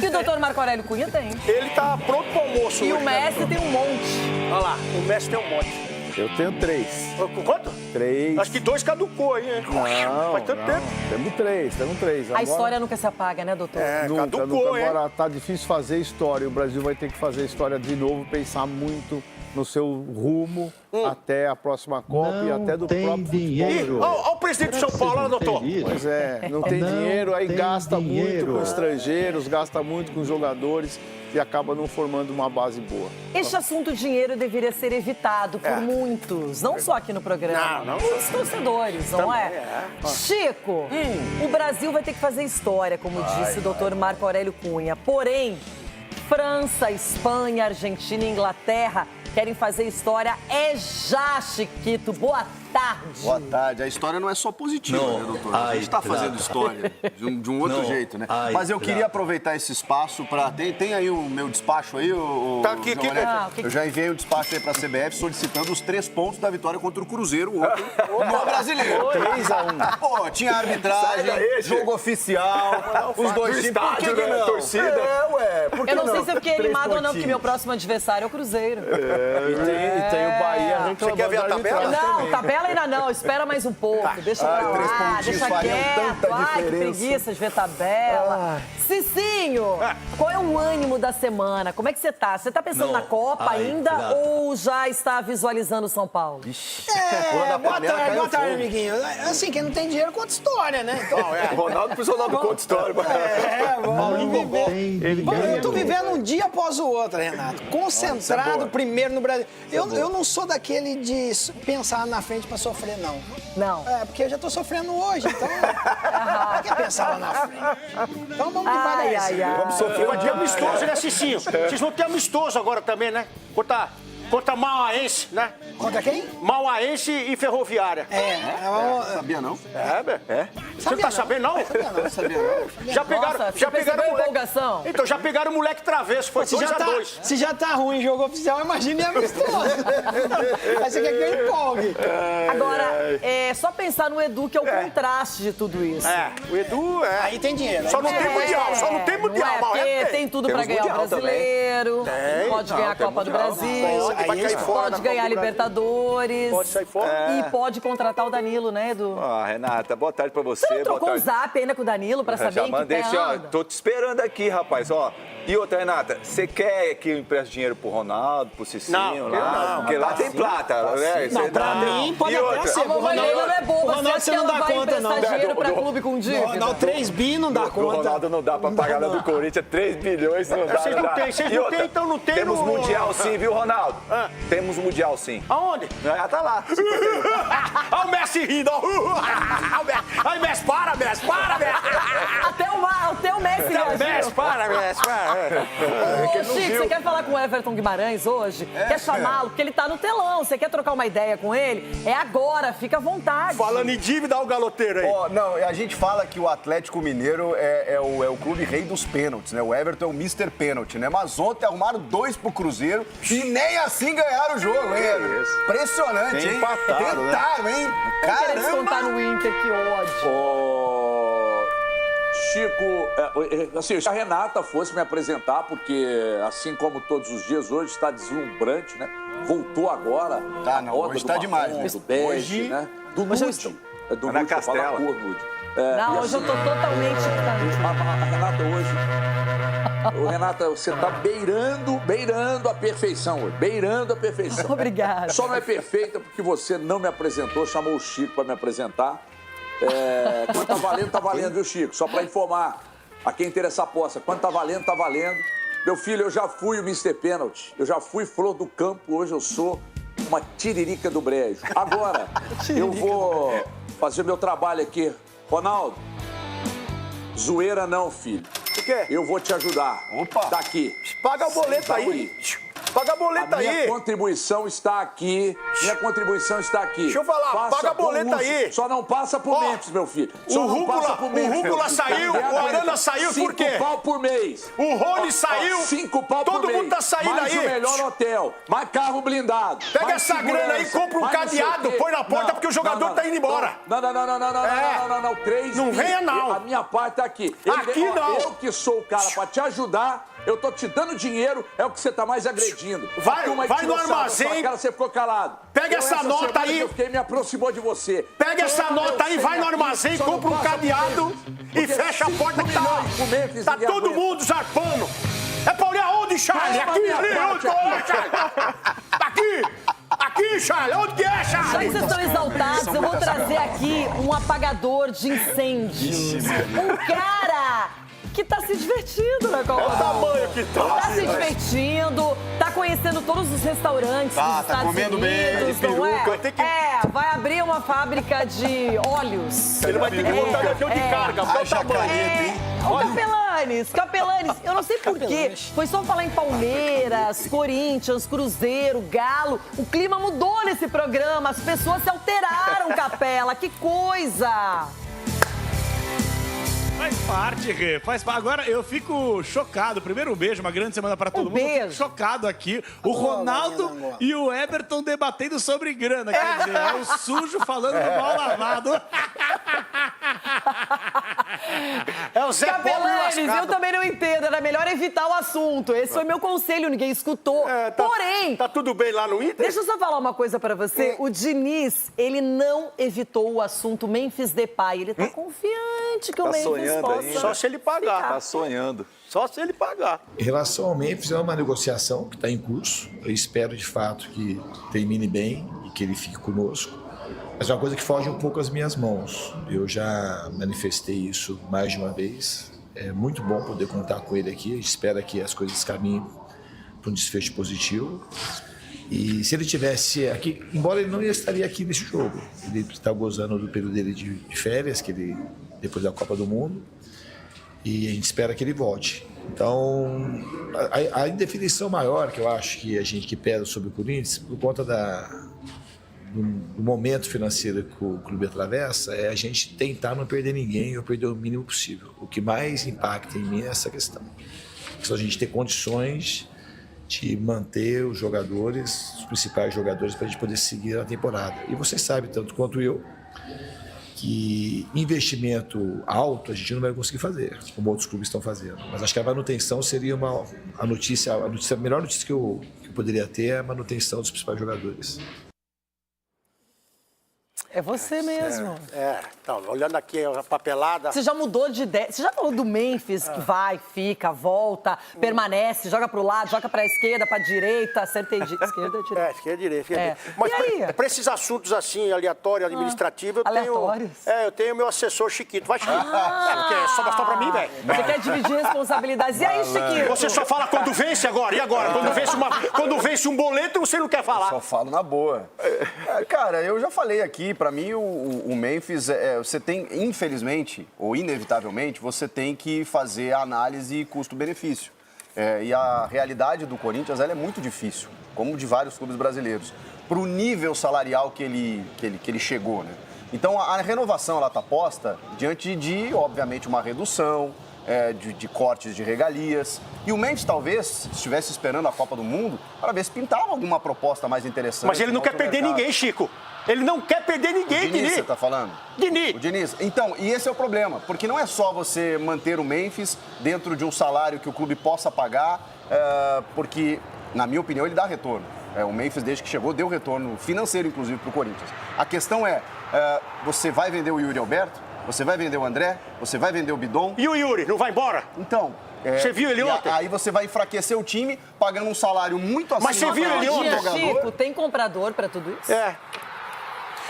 E o doutor Marco Aurélio Cunha tem. Ele tá pronto pro almoço. E hoje, o Messi tem um monte. Olha lá, o Messi tem um monte. Eu tenho 3. Quanto? 3. Acho que 2 caducou aí, hein? Não, faz tanto tempo. Temos 3. A história nunca se apaga, né, doutor? Caducou, hein? Agora tá difícil fazer história. O Brasil vai ter que fazer história de novo, pensar muito no seu rumo até a próxima Copa e até do próprio dinheiro. Olha o presidente de São Paulo, doutor. Pois é, não tem dinheiro, aí gasta muito com estrangeiros, gasta muito com jogadores e acaba não formando uma base boa. Este assunto dinheiro deveria ser evitado por muitos, não só aqui no programa, não. Os torcedores, não é? Chico, o Brasil vai ter que fazer história, como disse o doutor Marco Aurélio Cunha. Porém, França, Espanha, Argentina e Inglaterra querem fazer história já, Chiquito. Boa tarde. Boa tarde. A história não é só positiva, né, doutor? A gente está fazendo história de um outro jeito, né? Mas eu queria aproveitar esse espaço para... Tem aí o meu despacho aí? Tá aqui. Eu já enviei um despacho aí para a CBF solicitando os 3 pontos da vitória contra o Cruzeiro ontem no Brasileiro. 3-1. Pô, tinha arbitragem, jogo oficial, os dois times. Por que não? Torcida. Eu não sei se eu fiquei animado ou não, porque meu próximo adversário é o Cruzeiro. E tem o Bahia. Você quer ver a tabela? Não, tabela ainda não. Espera mais um pouco. Deixa pra lá, deixa quieto. Ai, que preguiça de ver tabela. Cicinho, qual é o ânimo da semana? Como é que você tá? Você tá pensando na Copa ainda ou já está visualizando São Paulo? Boa tarde, amiguinho. Assim, quem não tem dinheiro conta história, né? Então, Ronaldo não conta história. Eu tô vivendo um dia após o outro, Renato. Concentrado primeiro no Brasil. Eu não sou daquele de pensar na frente pra sofrer, não. Não. Porque eu já tô sofrendo hoje, então... Não quer pensar lá na frente. Então vamos devagarzinho. Vamos sofrer. Vai ter amistoso, né, Cicinho? Vocês vão ter amistoso agora também, né? Contra Mauaense, né? Contra quem? Mauaense e Ferroviária. Sabia não? Você não tá sabendo, não? Sabia não. Já pegaram o moleque. Então, já pegaram o moleque travesso, foi 2-2. Se já tá ruim jogo oficial, imagine amistoso. Aí você quer que eu empolgue. Agora, é só pensar no Edu, que é o contraste de tudo isso. O Edu Aí tem dinheiro. Só não tem mundial, porque tem tudo pra ganhar o brasileiro, pode ganhar a Copa do Brasil. Pode ganhar a Libertadores. Pode sair fora. E pode contratar o Danilo, né, Edu? Renata, boa tarde pra você. Você não trocou o zap ainda com o Danilo pra saber em que pé anda? Tô te esperando aqui, rapaz, ó. E outra, Renata, você quer que eu empreste dinheiro pro Ronaldo, pro Cicinho? Não, porque lá tem plata, né? Não, pra mim pode até ser. O Ronaldo não é bobo, você não dá conta, não. Dinheiro pra clube com dívida. Ronaldo, 3 bi não dá conta. O Ronaldo não dá pra pagar do Corinthians, 3 bilhões não dá. Vocês não tem, então não tem. Temos mundial sim, viu, Ronaldo? Temos mundial sim. Aonde? Tá lá. Olha o Messi rindo. Ai, Messi, para, Messi. Até o Messi reagiu. Messi, para. Ô, Chico, você quer falar com o Everton Guimarães hoje? Quer chamá-lo? Porque ele tá no telão. Você quer trocar uma ideia com ele? É agora, fica à vontade. Falando em dívida, olha o galoteiro aí. Não, a gente fala que o Atlético Mineiro é o clube rei dos pênaltis, né? O Everton é o Mr. Pênalti, né? Mas ontem arrumaram 2 pro Cruzeiro e nem assim ganharam o jogo, hein? Impressionante, hein? Empataram, né? Tentaram, hein? Quer descontar no Inter, que ódio. Chico, assim, se a Renata fosse me apresentar, porque assim como todos os dias, hoje está deslumbrante, né? Voltou agora. Tá, não, hoje tá demais, né? Do Best, Hoje... né? Do Nude. Do na Nude, Castela. fala cor, Nude. Não, hoje eu tô totalmente... A Renata hoje... Renata, você tá beirando a perfeição hoje. Beirando a perfeição. Obrigada. Só não é perfeita porque você não me apresentou, chamou o Chico para me apresentar. Quanto tá valendo, viu, Chico? Só pra informar a quem interessa a aposta. Quanto tá valendo, tá valendo. Meu filho, eu já fui o Mr. Pênalti. Eu já fui flor do campo. Hoje eu sou uma tiririca do brejo. Agora, eu vou fazer meu trabalho aqui. Ronaldo, zoeira não, filho. O quê? Eu vou te ajudar. Opa. Daqui. Paga a boleta aí. Paga a boleta aí. Minha contribuição está aqui. Minha contribuição está aqui. Deixa eu falar, paga a boleta aí. Só não passa por Memphis, meu filho. Só O Rúcula saiu, o Arana saiu, por quê? 5 pau por mês. O Rony saiu. 5 pau por mês. Todo mundo tá saindo mais aí. Mais o melhor hotel. Mais carro blindado. Pega essa grana aí, compra um cadeado, põe na porta porque o jogador tá indo embora. Não. 3 Não venha, não. A minha parte tá aqui. Aqui não. Eu que sou o cara pra te ajudar. Eu tô te dando dinheiro, é o que você tá mais agredindo. Vai no armazém. Cara, você ficou calado. Pega essa nota aí. Eu fiquei, me aproximou de você. Pega essa nota aí, vai no armazém, compra um cadeado e fecha a porta que tá todo mundo zarpando. É pra olhar onde, Charlie? Aqui, ali, onde? Aqui, Charlie, onde que é, Charlie? Já que vocês estão exaltados, eu vou trazer aqui um apagador de incêndios. Um cara que tá se divertindo na Copa do Mundo. tamanho que tá. Tá se divertindo, tá conhecendo todos os restaurantes dos Estados tá comendo Unidos, bem, não é? peruca. Vai abrir uma fábrica de óleos. Ele vai ter que botar avião de carga, porque é o tamanho. Capelanes, eu não sei porquê. Foi só falar em Palmeiras, Corinthians, Cruzeiro, Galo. O clima mudou nesse programa, as pessoas se alteraram, Capela. Que coisa! Faz parte, Rê. Faz parte. Agora eu fico chocado. Primeiro, um beijo, uma grande semana pra todo mundo. Eu fico chocado aqui. O Ronaldo e o Everton debatendo sobre grana. Quer dizer, é o sujo falando do mal lavado. É o Zé Capelanes, eu também não entendo. Era melhor evitar o assunto. Esse foi meu conselho, ninguém escutou. Porém... Tá tudo bem lá no Inter? Deixa eu só falar uma coisa pra você. O Diniz, ele não evitou o assunto Memphis Depay. Ele tá confiante que o Memphis possa... Só se ele pagar. Tá sonhando. Só se ele pagar. Em relação ao Memphis, é uma negociação que está em curso. Eu espero, de fato, que termine bem e que ele fique conosco. Mas é uma coisa que foge um pouco às minhas mãos. Eu já manifestei isso mais de uma vez. É muito bom poder contar com ele aqui. A gente espera que as coisas caminhem para um desfecho positivo. E se ele tivesse aqui, embora ele não estaria aqui nesse jogo, ele está gozando do período dele de férias, que ele, depois da Copa do Mundo, e a gente espera que ele volte. Então, a indefinição maior que eu acho que a gente que pesa sobre o Corinthians, por conta do momento financeiro que o clube atravessa, é a gente tentar não perder ninguém ou perder o mínimo possível. O que mais impacta em mim é essa questão. Só a gente ter condições de manter os jogadores, os principais jogadores, para a gente poder seguir a temporada. E você sabe, tanto quanto eu, que investimento alto a gente não vai conseguir fazer, como outros clubes estão fazendo. Mas acho que a manutenção seria a melhor notícia que eu poderia ter é a manutenção dos principais jogadores. É você mesmo. Então, olhando aqui a papelada... Você já mudou de ideia? Você já falou do Memphis, que vai, fica, volta, permanece, joga pro lado, joga pra esquerda, pra direita, esquerda, direita. Esquerda, direita. Mas pra esses assuntos assim, aleatórios, administrativos, eu tenho meu assessor Chiquito. Vai, Chiquito. Porque é só pra mim, velho. Você quer dividir responsabilidades. E aí, Chiquito? Você só fala quando vence agora. E agora? Quando vence um boleto, você não quer falar. Eu só falo na boa. Cara, eu já falei aqui, pra mim o Memphis, você tem, infelizmente, ou inevitavelmente, você tem que fazer a análise custo-benefício. E a realidade do Corinthians ela é muito difícil, como de vários clubes brasileiros, para o nível salarial que ele chegou, né? Então a renovação ela está posta diante de, obviamente, uma redução, de cortes de regalias. E o Memphis talvez estivesse esperando a Copa do Mundo para ver se pintava alguma proposta mais interessante. Mas ele não quer perder ninguém, Chico. Ele não quer perder ninguém, o Diniz. Você tá falando? Diniz. O Diniz. Então, e esse é o problema, porque não é só você manter o Memphis dentro de um salário que o clube possa pagar, porque, na minha opinião, ele dá retorno. O Memphis, desde que chegou, deu retorno financeiro, inclusive, para o Corinthians. A questão você vai vender o Yuri Alberto? Você vai vender o André? Você vai vender o Bidon? E o Yuri? Não vai embora? Então... Você viu ele ontem? Aí você vai enfraquecer o time, pagando um salário muito acima. Mas você viu ele ontem? Chico, tem comprador para tudo isso?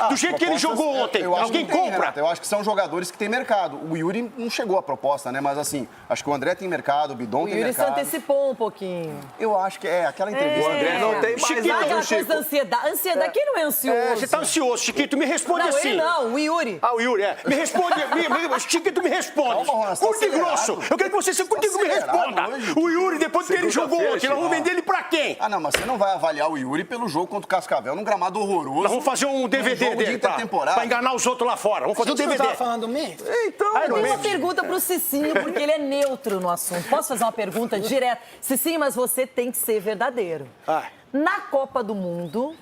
do jeito que ele jogou ontem. Alguém compra? Eu acho que são jogadores que têm mercado. O Yuri não chegou à proposta, né? Mas assim, acho que o André tem mercado, o Bidon tem mercado. O Yuri se antecipou um pouquinho. Eu acho que aquela entrevista. O André não tem mais Chiquito, nada, aquela coisa da ansiedade. Ansiedade, quem não é ansioso? Você tá ansioso, Chiquito, me responde não, assim. Ele não, o Yuri. Ah, o Yuri, Me responde, Chiquito, me responde. Curto e grosso. Eu quero que você seja curto e me responda. O Yuri, depois que ele jogou ontem, nós vamos vender ele pra quem? Ah, não, mas você não vai avaliar o Yuri pelo jogo contra o Cascavel, num gramado horroroso. Nós vamos fazer um DVD dele, pra enganar os outros lá fora. Vamos fazer um DVD. Você tava falando do Memphis? Então, eu tenho uma pergunta pro Cicinho, porque ele é neutro no assunto. Posso fazer uma pergunta direta? Cicinho, mas você tem que ser verdadeiro. Na Copa do Mundo,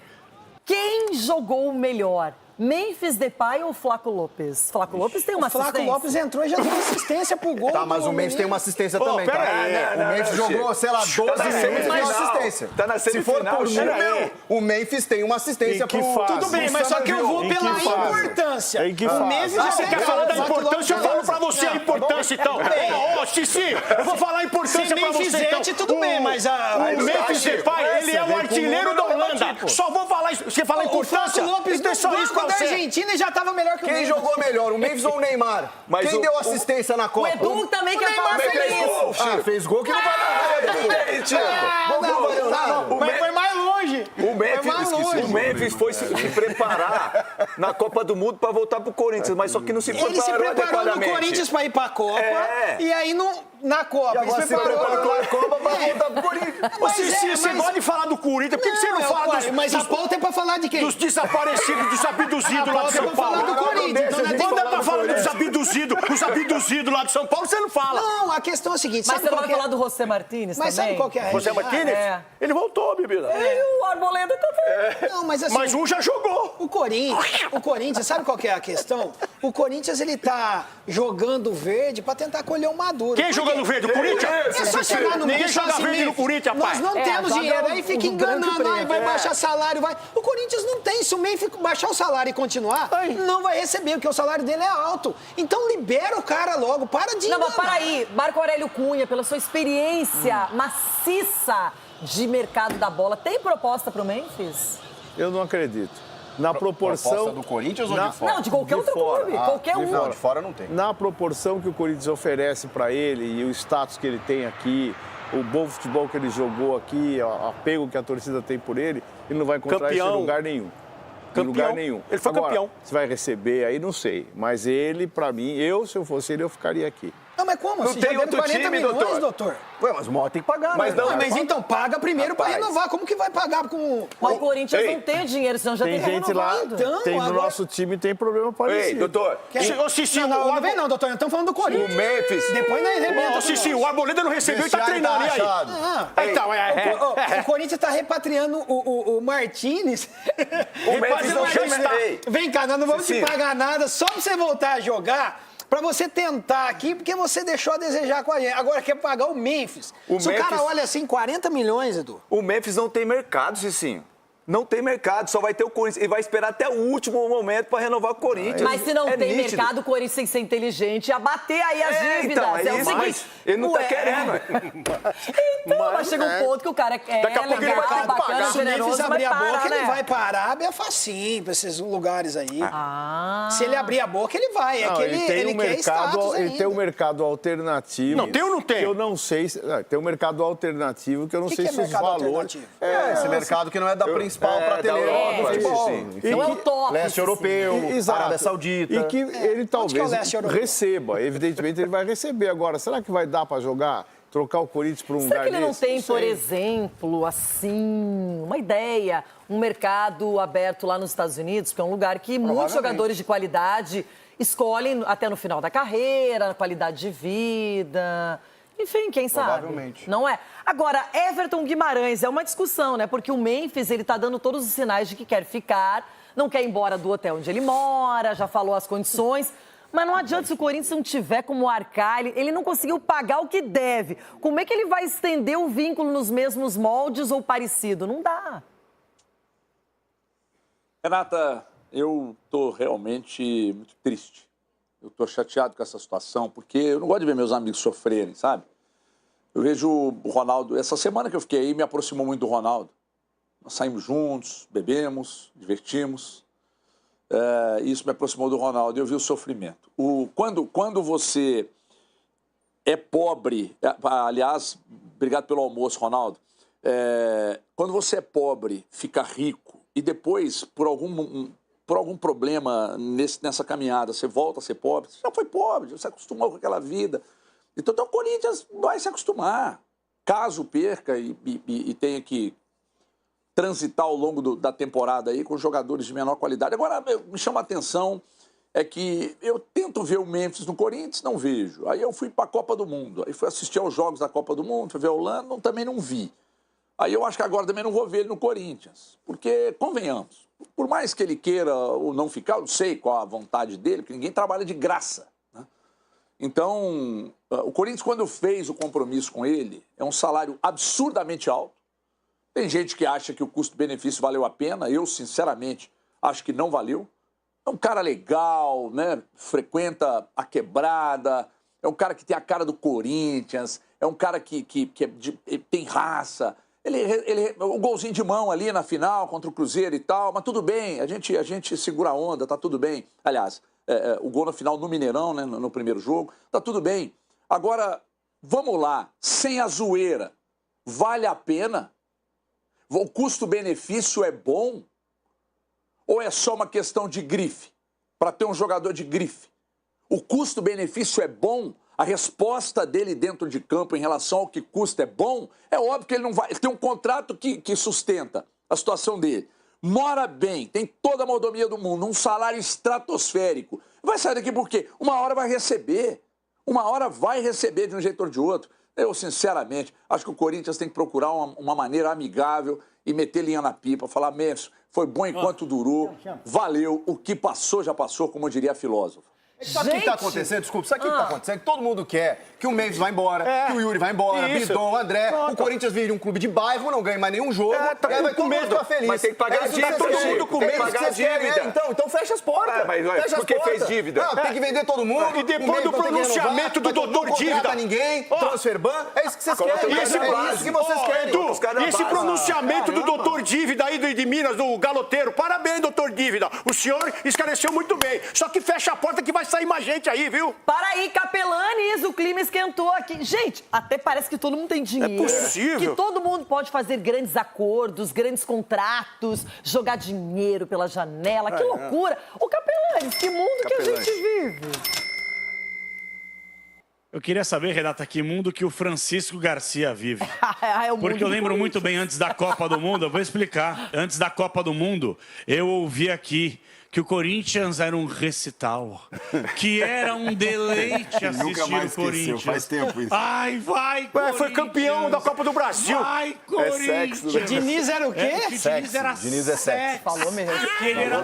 quem jogou melhor? Memphis Depay ou Flaco Lopes? Flaco Lopes tem uma assistência. O Flaco Lopes entrou e já deu assistência pro gol. Tá, mas o Memphis tem uma assistência também. Pera aí, o Memphis jogou, sei lá, 12 minutos e deu assistência. Tá na semifinal. Se for por número, o Memphis tem uma assistência pro... Tudo bem, mas só que eu vou pela importância. O Memphis você quer falar da importância? Eu falo pra você a importância, então. Ô, Cici, eu vou falar a importância pra você, então. Tudo bem, mas o Memphis Depay, ele é o artilheiro da Holanda. Só vou falar isso. Você fala importância? O Lopes tem só isso pra da Argentina e já tava melhor que o Quem Memphis. jogou melhor, o Memphis ou o Neymar? Quem deu assistência na Copa? O Edu também quer falar sobre isso. Fez gol que não valeu nada. Mas foi mais longe. O Memphis foi se preparar na Copa do Mundo para voltar pro Corinthians, mas só que não se preparou Ele se preparou no adequadamente. Corinthians para ir pra Copa e aí na Copa. E agora se preparou na Copa para voltar pro Corinthians. Você gosta de falar do Corinthians, por que você não fala dos... Mas a pauta é pra falar de quem? Dos desaparecidos, dos abduzidos lá de São Paulo. Falar do Corinthians. Quando é pra falar dos abduzidos lá de São Paulo, você não fala. Não, a questão é a seguinte, Mas você não vai falar do José Martínez também? Mas sabe qual que é a José Martínez? Ele voltou, bebida. E o Arboleda também. Não, mas assim... Mas um já jogou. O Corinthians, sabe qual que é a questão? O Corinthians, ele tá jogando verde pra tentar colher o Maduro. Quem jogando verde? O Corinthians? É só chegar no Ninguém mês joga verde no Corinthians, rapaz. Nós não temos dinheiro, aí fica enganando, aí vai baixar salário, vai... O Corinthians não tem, se o Memphis baixar o salário e continuar, não vai receber, porque o salário dele é alto. Então libera o cara logo, para de enganar. Não, mas para aí, Marco Aurélio Cunha, pela sua experiência maciça de mercado da bola, tem proposta pro Memphis? Eu não acredito. Na proporção... Proposta do Corinthians ou de fora? Não, de qualquer outro clube, qualquer um. Não, de fora não tem. Na proporção que o Corinthians oferece para ele e o status que ele tem aqui, o bom futebol que ele jogou aqui, o apego que a torcida tem por ele não vai encontrar isso em lugar nenhum. Em lugar nenhum. Ele foi campeão. Se vai receber, aí não sei. Mas ele, para mim, se eu fosse ele, eu ficaria aqui. Não, mas como? Não tem outro 40 time, milhões, doutor? Ué, mas uma hora tem que pagar, mas né? não, Mas então paga primeiro para renovar. Como que vai pagar com... Mas o Corinthians não tem dinheiro, senão já tem gente lá, então, tem no nosso time, tem problema parecido. Ei, doutor. Ô, Cici, não vem não, doutor. Nós estamos falando do Corinthians. O Memphis. Depois nós arrebenta. Ô, Cici, o Arboleda não recebeu e tá treinando. E aí? Então, o Corinthians tá repatriando o Martínez. O Memphis não já está. Vem cá, nós não vamos te pagar nada só pra você voltar a jogar. Pra você tentar aqui, porque você deixou a desejar com a gente. Agora quer pagar o Memphis. Se o cara olha assim, 40 milhões, Edu. O Memphis não tem mercado, Cicinho. Não tem mercado, só vai ter o Corinthians. Ele vai esperar até o último momento para renovar com o Corinthians. Mas se não tem mercado, o Corinthians tem que ser inteligente e abater aí as dívidas. Então, é isso, mas ele não tá querendo. Então, mas chega um ponto que o cara é daqui a pouco ele vai ter que bacana, pagar. Se o Memphis generoso, abrir a vai boca, parar, ele né? vai para a Arábia facinho, pra esses lugares aí. Se ele abrir a boca, ele vai. É que ele quer status Ele tem um mercado alternativo. Não tem ou não tem? Eu não sei. Tem um mercado alternativo que eu não sei se os valores... Esse mercado que não é da principal prateleira. Não é o top. Leste europeu, Arábia Saudita. E que ele talvez receba. Evidentemente, ele vai receber. Agora, será que vai dar para jogar? Trocar o Corinthians por um lugar Será que ele não desse? tem, por exemplo, assim, uma ideia, um mercado aberto lá nos Estados Unidos, que é um lugar que muitos jogadores de qualidade escolhem até no final da carreira, qualidade de vida... Enfim, quem sabe? Provavelmente. Não é? Agora, Everton Guimarães, é uma discussão, né? Porque o Memphis, ele tá dando todos os sinais de que quer ficar, não quer ir embora do hotel onde ele mora, já falou as condições. Mas não adianta se o Corinthians não tiver como arcar, ele não conseguiu pagar o que deve. Como é que ele vai estender o vínculo nos mesmos moldes ou parecido? Não dá. Renata, eu tô realmente muito triste. Eu tô chateado com essa situação, porque eu não gosto de ver meus amigos sofrerem, sabe? Eu vejo o Ronaldo... Essa semana que eu fiquei aí me aproximou muito do Ronaldo. Nós saímos juntos, bebemos, divertimos. Isso me aproximou do Ronaldo, eu vi o sofrimento. Quando você é pobre, aliás, obrigado pelo almoço, Ronaldo, quando você é pobre, fica rico, e depois, por algum problema nessa caminhada, você volta a ser pobre, você já foi pobre, já se acostumou com aquela vida. Então o Corinthians vai se acostumar. Caso perca e tenha que transitar ao longo da temporada aí com jogadores de menor qualidade. Agora, me chama a atenção é que eu tento ver o Memphis no Corinthians, não vejo. Aí eu fui para a Copa do Mundo, aí fui assistir aos jogos da Copa do Mundo, fui ver a Holanda, também não vi. Aí eu acho que agora também não vou ver ele no Corinthians, porque, convenhamos, por mais que ele queira ou não ficar, eu não sei qual a vontade dele, porque ninguém trabalha de graça, né? Então, o Corinthians, quando fez o compromisso com ele, é um salário absurdamente alto. Tem gente que acha que o custo-benefício valeu a pena. Eu, sinceramente, acho que não valeu. É um cara legal, né? Frequenta a quebrada. É um cara que tem a cara do Corinthians. É um cara que tem raça. O golzinho de mão ali na final contra o Cruzeiro e tal. Mas tudo bem, a gente segura a onda, tá tudo bem. Aliás, o gol na final no Mineirão, né? No primeiro jogo. Tá tudo bem. Agora, vamos lá. Sem a zoeira, vale a pena? O custo-benefício é bom? Ou é só uma questão de grife? Para ter um jogador de grife. O custo-benefício é bom? A resposta dele dentro de campo em relação ao que custa é bom? É óbvio que ele não vai. Ele tem um contrato que sustenta a situação dele. Mora bem, tem toda a mordomia do mundo, um salário estratosférico. Vai sair daqui por quê? Uma hora vai receber. Uma hora vai receber de um jeito ou de outro. Eu, sinceramente, acho que o Corinthians tem que procurar uma maneira amigável e meter linha na pipa, falar, Messi, foi bom enquanto durou, valeu, o que passou já passou, como diria a filósofa. Sabe o que está acontecendo? Desculpa, sabe o que está acontecendo? Todo mundo quer que o Memphis vá embora, que o Yuri vá embora, Bidon, André, o Corinthians vire um clube de bairro, não ganha mais nenhum jogo, tá e aí vai todo mundo ficar feliz. Mas tem que pagar a dívida, todo mundo com medo de pagar a dívida. Então fecha as portas. Mas por que fez dívida? Não, tem que vender todo mundo. E depois do pronunciamento do doutor Dívida. Ninguém, transfer ban, é isso que vocês querem. É isso que vocês querem. Edu, esse pronunciamento do doutor Dívida aí de Minas, do Galoteiro, parabéns, doutor Dívida. O senhor esclareceu muito bem. Só que fecha a porta que vai sair mais gente aí, viu? Para aí, Capelanes, o clima esquentou aqui. Gente, até parece que todo mundo tem dinheiro. É possível. Que todo mundo pode fazer grandes acordos, grandes contratos, jogar dinheiro pela janela. Que loucura. Ô, Capelanes, que mundo que a gente vive. Eu queria saber, Renata, que mundo que o Francisco Garcia vive. Porque eu lembro muito bem, antes da Copa do Mundo, eu vou explicar. Antes da Copa do Mundo, eu ouvi aqui que o Corinthians era um recital, que era um deleite assistir o Corinthians. Faz tempo isso. Ai, vai, Corinthians. Foi campeão da Copa do Brasil. Vai, Corinthians. Sexo, né? Diniz era o quê? Diniz é sexo. Falou mesmo. Ele era...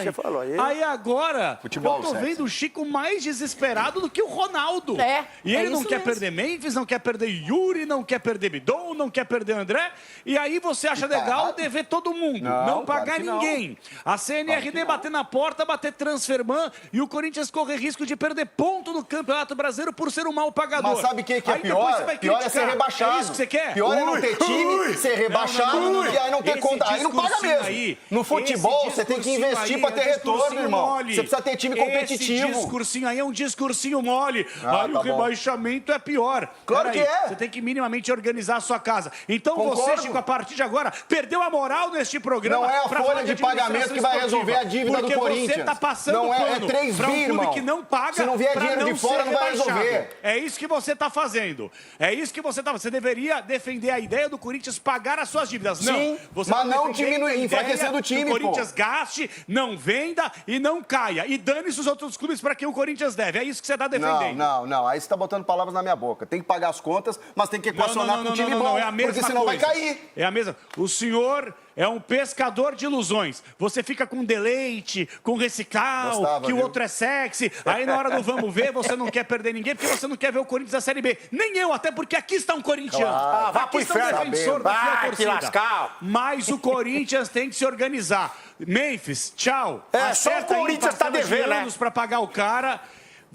Você falou aí. Aí agora, Futebol, eu tô sexo. vendo o Chico mais desesperado do que o Ronaldo. E É ele não isso quer mesmo. perder Memphis, não quer perder Yuri, não quer perder Bidon, não quer perder André. E aí você acha legal dever todo mundo, não pagar claro ninguém. A CNRD bater na porta, bater transferban e o Corinthians corre risco de perder ponto no Campeonato Brasileiro por ser um mau pagador. Mas sabe o que é Aí depois pior? você vai Pior é ser criticar. rebaixado. É isso que você quer? Pior é não ter time, ser rebaixado e aí não ter Esse conta. Aí não paga discursinho mesmo. aí, No futebol, esse você tem que discursinho investir aí pra ter é retorno, discursinho irmão. mole. Você precisa ter time competitivo. Esse discursinho aí é um discursinho mole. Aí tá o bom. rebaixamento é pior. Claro que é. Você tem que minimamente organizar a sua casa. Então Concordo. você, Chico, a partir de agora, perdeu a moral neste programa. Não é a pra folha falar de pagamento que vai resolver a dívida do Corinthians. Porque você tá passando Não é pano 3 pra um bi, clube irmão. que não paga. Se não vier pra dinheiro de fora, ser não vai rebaixado. resolver. É isso que você tá fazendo. É isso que você tá fazendo. Você deveria defender a ideia do Corinthians pagar as suas dívidas. Sim, Não. Você mas tá não defendendo diminui- a ideia enfraquecendo o time, que o Corinthians pô. gaste, não venda e não caia. E dane-se os outros clubes para quem o Corinthians deve. É isso que você tá defendendo. Não. Aí você tá botando palavras na minha boca. Tem que pagar as contas, mas tem que equacionar com um time bom. Não, é a mesma porque senão coisa. vai cair. É a mesma. O senhor é um pescador de ilusões. Você fica com deleite, com recital, Gostava, que o viu? outro é sexy. Aí na hora do vamos ver, você não quer perder ninguém, porque você não quer ver o Corinthians da Série B. Nem eu, até porque aqui está um corintiano. Claro. Vá Aqui pro está um inferno. defensor da Vai sua te torcida. lascar. Mas o Corinthians tem que se organizar. Memphis, tchau. Só o Corinthians tá devendo, né? para pagar o cara.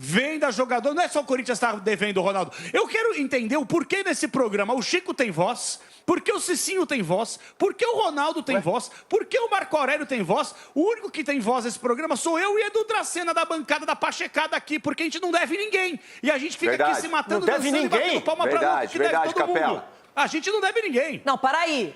venda jogador. Não é só o Corinthians estar devendo o Ronaldo. Eu quero entender o porquê nesse programa o Chico tem voz, por que o Cicinho tem voz, por que o Ronaldo tem voz, por que o Marco Aurélio tem voz. O único que tem voz nesse programa sou eu e Edu Dracena da bancada da Pachecada aqui, porque a gente não deve ninguém. E a gente fica aqui se matando, não deve ninguém. batendo palma pra outro, que deve todo mundo. A gente não deve ninguém. Não, para aí.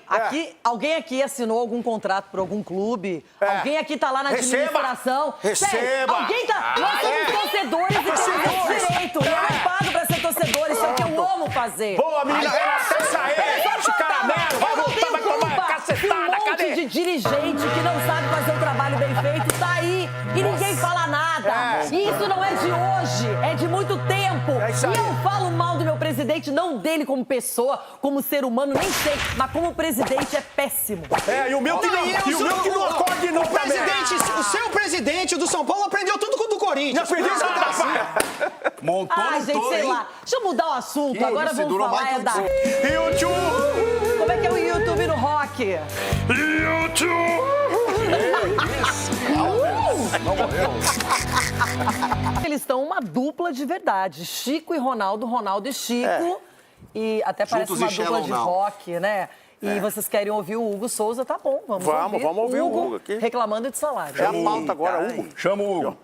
Alguém aqui assinou algum contrato por algum clube? Alguém aqui tá lá na administração? Sério, alguém tá... Nós somos torcedores e temos esse direito. Eu não pago pra ser torcedor, isso é o que eu amo fazer. Boa, menina, essa aí, esse caramelo, vai voltar, vai tomar cacetada, cadê? Um monte de dirigente que não sabe fazer um trabalho bem feito tá aí e ninguém fala nada. E isso não é de hoje, é de muito tempo. E eu falo mal do meu presidente, não dele como pessoa, como ser humano, nem sei, mas como presidente é péssimo. E o meu que não acorde não presidente, o seu presidente do São Paulo aprendeu tudo com o do Corinthians. Já aprendeu isso montou gente, todo, sei lá. Deixa eu mudar o assunto, agora vamos falar da... YouTube! Como é que é o YouTube no rock? YouTube! Eles estão uma dupla de verdade. Chico e Ronaldo, Ronaldo e Chico. E até parece uma dupla de rock, né? E vocês querem ouvir o Hugo Souza, tá bom, vamos ouvir o Hugo aqui. Reclamando de salário. É a pauta agora, Hugo. Chama o Hugo.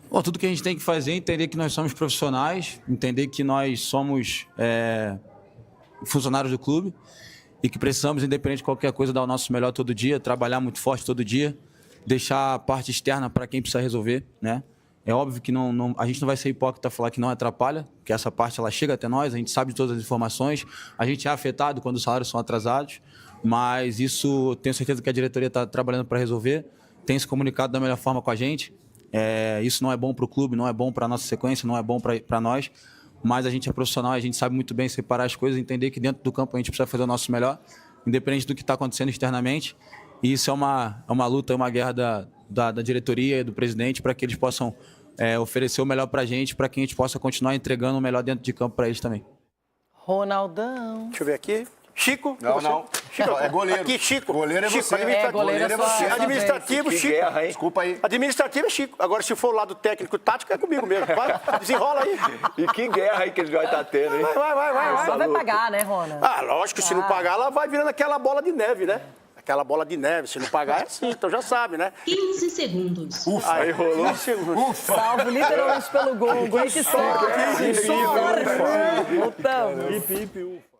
Bom, tudo que a gente tem que fazer é entender que nós somos profissionais, entender que nós somos funcionários do clube e que precisamos, independente de qualquer coisa, dar o nosso melhor todo dia, trabalhar muito forte todo dia, deixar a parte externa para quem precisa resolver, né? É óbvio que a gente não vai ser hipócrita falar que não atrapalha, que essa parte ela chega até nós, a gente sabe de todas as informações, a gente é afetado quando os salários são atrasados, mas isso tenho certeza que a diretoria está trabalhando para resolver, tem se comunicado da melhor forma com a gente. Isso não é bom para o clube, não é bom para a nossa sequência, não é bom para nós, mas a gente é profissional, a gente sabe muito bem separar as coisas, entender que dentro do campo a gente precisa fazer o nosso melhor, independente do que está acontecendo externamente, e isso é uma luta, é uma guerra da diretoria e do presidente para que eles possam oferecer o melhor para a gente, para que a gente possa continuar entregando o melhor dentro de campo para eles também. Ronaldão. Deixa eu ver aqui. Chico? Não. Chico, é goleiro. Aqui, Chico. Goleiro é Chico, você. Goleiro é você. Administrativo, Que Chico. guerra, hein? Desculpa aí. Administrativo é Chico. Agora, se for o lado técnico tático, é comigo mesmo. Vai, desenrola aí. E que guerra aí que ele vai estar tendo, hein? Vai. Só vai pagar, né, Rona? Lógico, se não pagar, ela vai virando aquela bola de neve, né? Aquela bola de neve, se não pagar é assim, então já sabe, né? 15 segundos. Ufa, aí rolou. 15 segundos. Salvo literalmente pelo gol. Gol que sorte. Voltamos. Ufa.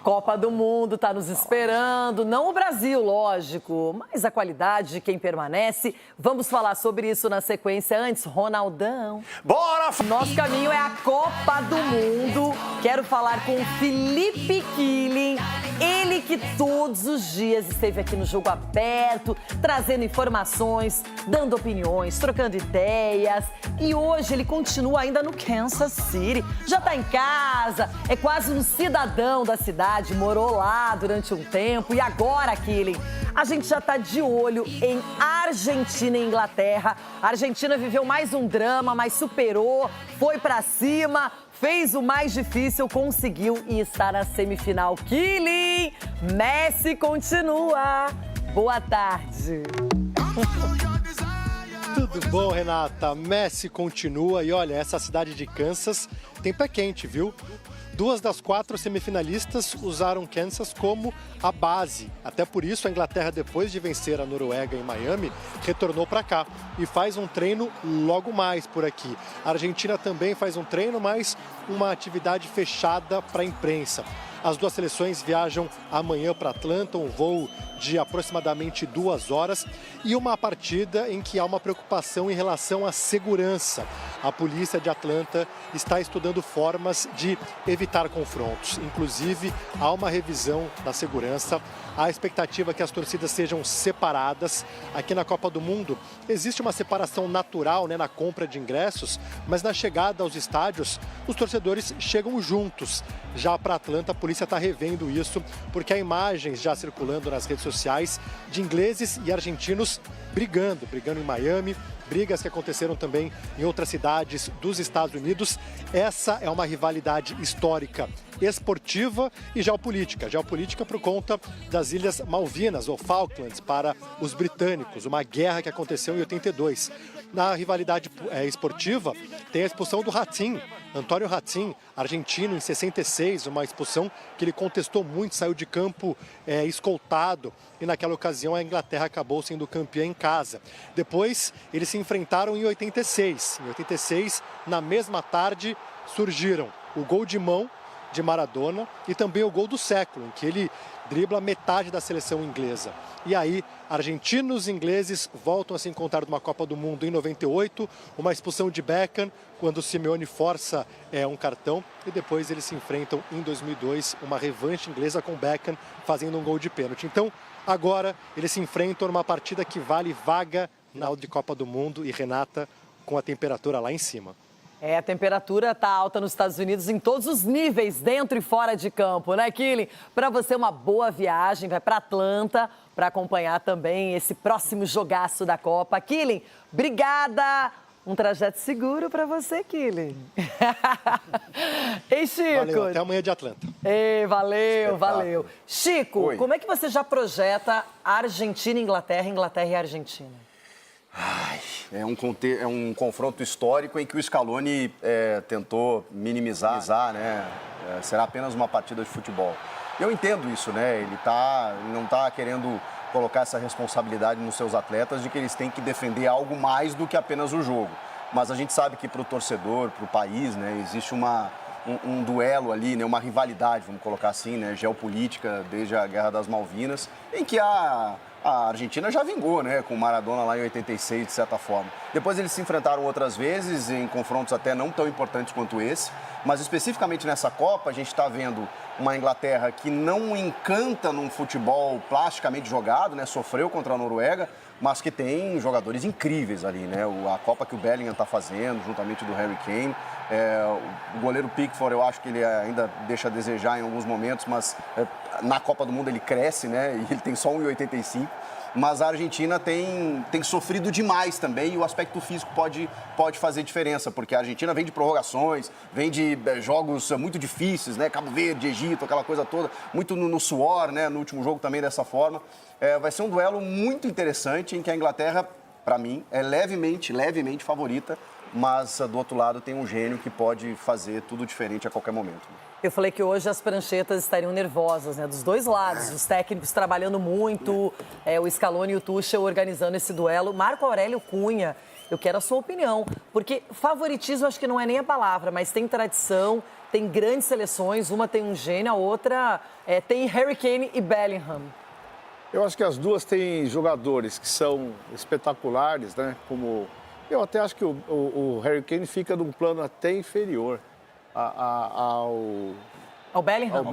Copa do Mundo está nos esperando, não o Brasil, lógico, mas a qualidade de quem permanece. Vamos falar sobre isso na sequência. Antes, Ronaldão. Bora! Nosso caminho é a Copa do Mundo. Quero falar com o Felipe Killing, ele que todos os dias esteve aqui no Jogo Aberto, trazendo informações, dando opiniões, trocando ideias. E hoje ele continua ainda no Kansas City. Já está em casa, é quase um cidadão da cidade. Morou lá durante um tempo e agora, Killing, a gente já está de olho em Argentina e Inglaterra. A Argentina viveu mais um drama, mas superou, foi para cima, fez o mais difícil, conseguiu e está na semifinal. Killing, Messi continua. Boa tarde. Tudo bom, Renata? Messi continua e olha, essa cidade de Kansas tem pé quente, viu? 2 das 4 semifinalistas usaram Kansas como a base. Até por isso, a Inglaterra, depois de vencer a Noruega em Miami, retornou para cá e faz um treino logo mais por aqui. A Argentina também faz um treino, mas uma atividade fechada para a imprensa. As duas seleções viajam amanhã para Atlanta, um voo de aproximadamente 2 horas, e uma partida em que há uma preocupação em relação à segurança. A polícia de Atlanta está estudando formas de evitar confrontos. Inclusive, há uma revisão da segurança. Há a expectativa que as torcidas sejam separadas. Aqui na Copa do Mundo existe uma separação natural, né, na compra de ingressos, mas na chegada aos estádios, os torcedores chegam juntos. Já para Atlanta, a polícia está revendo isso, porque há imagens já circulando nas redes sociais de ingleses e argentinos brigando em Miami, brigas que aconteceram também em outras cidades dos Estados Unidos. Essa é uma rivalidade histórica, esportiva e geopolítica. Geopolítica por conta das Ilhas Malvinas, ou Falklands, para os britânicos, uma guerra que aconteceu em 82. Na rivalidade esportiva, tem a expulsão do Ratín, Antônio Ratín, argentino, em 66, uma expulsão que ele contestou muito, saiu de campo escoltado, e naquela ocasião a Inglaterra acabou sendo campeã em casa. Depois, eles se enfrentaram em 86. Em 86, na mesma tarde, surgiram o gol de mão de Maradona e também o gol do século, em que ele dribla metade da seleção inglesa. E aí, argentinos e ingleses voltam a se encontrar numa Copa do Mundo em 98, uma expulsão de Beckham, quando o Simeone força um cartão, e depois eles se enfrentam em 2002, uma revanche inglesa com Beckham fazendo um gol de pênalti. Então, agora, eles se enfrentam numa partida que vale vaga na de Copa do Mundo, e Renata, com a temperatura lá em cima. A temperatura está alta nos Estados Unidos em todos os níveis, dentro e fora de campo, né, Kylian? Para você, uma boa viagem, vai para Atlanta para acompanhar também esse próximo jogaço da Copa. Kylian, obrigada! Um trajeto seguro para você, Kylian. Ei, Chico? Valeu, até amanhã de Atlanta. Ei, valeu. Chico, Oi. Como é que você já projeta Argentina e Inglaterra, Inglaterra e Argentina? É um confronto histórico em que o Scaloni tentou minimizar, né? Será apenas uma partida de futebol. Eu entendo isso, né? Ele não está querendo colocar essa responsabilidade nos seus atletas de que eles têm que defender algo mais do que apenas o jogo. Mas a gente sabe que para o torcedor, para o país, né, existe um duelo ali, né, uma rivalidade, vamos colocar assim, né, geopolítica desde a Guerra das Malvinas, em que a Argentina já vingou, né, com o Maradona lá em 86, de certa forma. Depois eles se enfrentaram outras vezes, em confrontos até não tão importantes quanto esse, mas especificamente nessa Copa a gente está vendo uma Inglaterra que não encanta num futebol plasticamente jogado, né, sofreu contra a Noruega, mas que tem jogadores incríveis ali, né, a Copa que o Bellingham está fazendo, juntamente do Harry Kane. O goleiro Pickford, eu acho que ele ainda deixa a desejar em alguns momentos, mas na Copa do Mundo ele cresce, né? E ele tem só 1,85. Mas a Argentina tem sofrido demais também, e o aspecto físico pode fazer diferença, porque a Argentina vem de prorrogações, vem de jogos muito difíceis, né? Cabo Verde, Egito, aquela coisa toda, muito no suor, né? No último jogo também dessa forma. Vai ser um duelo muito interessante, em que a Inglaterra, para mim, é levemente favorita, mas do outro lado tem um gênio que pode fazer tudo diferente a qualquer momento. Eu falei que hoje as pranchetas estariam nervosas, né? Dos dois lados, os técnicos trabalhando muito, o Scaloni e o Tuchel organizando esse duelo. Marco Aurélio Cunha, eu quero a sua opinião, porque favoritismo acho que não é nem a palavra, mas tem tradição, tem grandes seleções, uma tem um gênio, a outra tem Harry Kane e Bellingham. Eu acho que as duas têm jogadores que são espetaculares, né? Como eu até acho que o Harry Kane fica num plano até inferior ao Bellingham?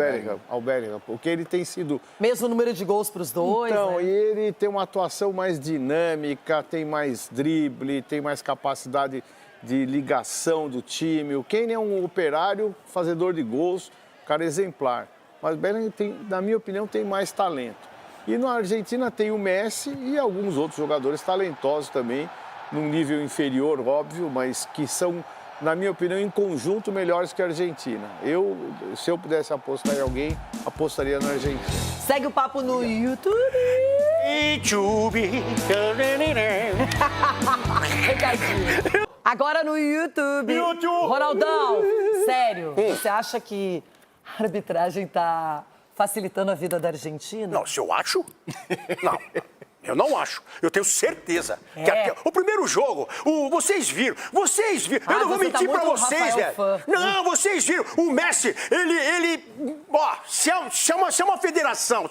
Ao Bellingham, porque ele tem sido... Mesmo número de gols para os dois, Então, né? E ele tem uma atuação mais dinâmica, tem mais drible, tem mais capacidade de ligação do time. O Kane é um operário, fazedor de gols, cara exemplar. Mas o Bellingham, na minha opinião, tem mais talento. E na Argentina tem o Messi e alguns outros jogadores talentosos também, num nível inferior, óbvio, mas que são, na minha opinião, em conjunto melhores que a Argentina. Se eu pudesse apostar em alguém, apostaria na Argentina. Segue o papo no YouTube. Agora no YouTube. Ronaldão, sério, você acha que a arbitragem está facilitando a vida da Argentina? Não, se eu acho? Não. Eu não acho. Eu tenho certeza. O primeiro jogo, vocês viram. Eu não vou mentir pra vocês, velho. Não, vocês viram. O Messi, ele Ó, se é uma federação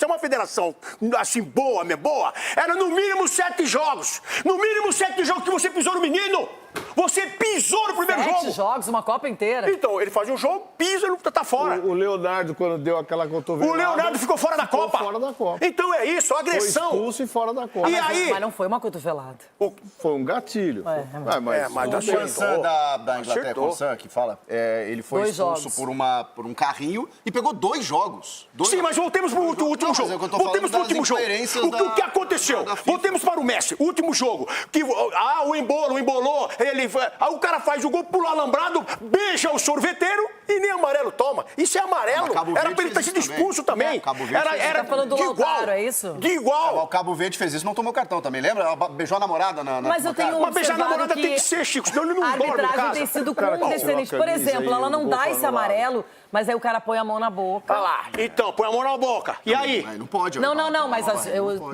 assim boa, era no mínimo 7 jogos. No mínimo 7 jogos que você pisou no menino. Você pisou no primeiro jogo. 7 jogos, uma Copa inteira. Então, ele faz um jogo, pisa e tá fora. O Leonardo, quando deu aquela cotovelada... O Leonardo ficou fora da Copa. Fora da Copa. Então é isso, agressão. Foi expulso e fora da Copa. Mas não foi uma cotovelada. Foi um gatilho. Mas o Consan da Inglaterra, Consan, que fala, ele foi expulso por um carrinho e pegou 2 jogos. Sim, mas voltemos pro último jogo. Voltemos pro último jogo. O que aconteceu? Voltemos para o Messi, último jogo. O embolou. Aí o cara faz o gol, pula alambrado, beija o sorveteiro e nem amarelo toma. Isso é amarelo. Era pra ele ter sido expulso também. Era falando do Lautaro, é isso? De igual. O Cabo Verde fez isso, não tomou cartão também, lembra? Ela beijou a namorada na Mas eu tenho Mas beijar a namorada tem que ser, Chico, senão ele não dorme em casa. A arbitragem tem sido condescendente. Por exemplo, ela não dá esse amarelo, mas aí o cara põe a mão na boca. Tá lá. Então, põe a mão na boca. E aí? Não pode. Não, mas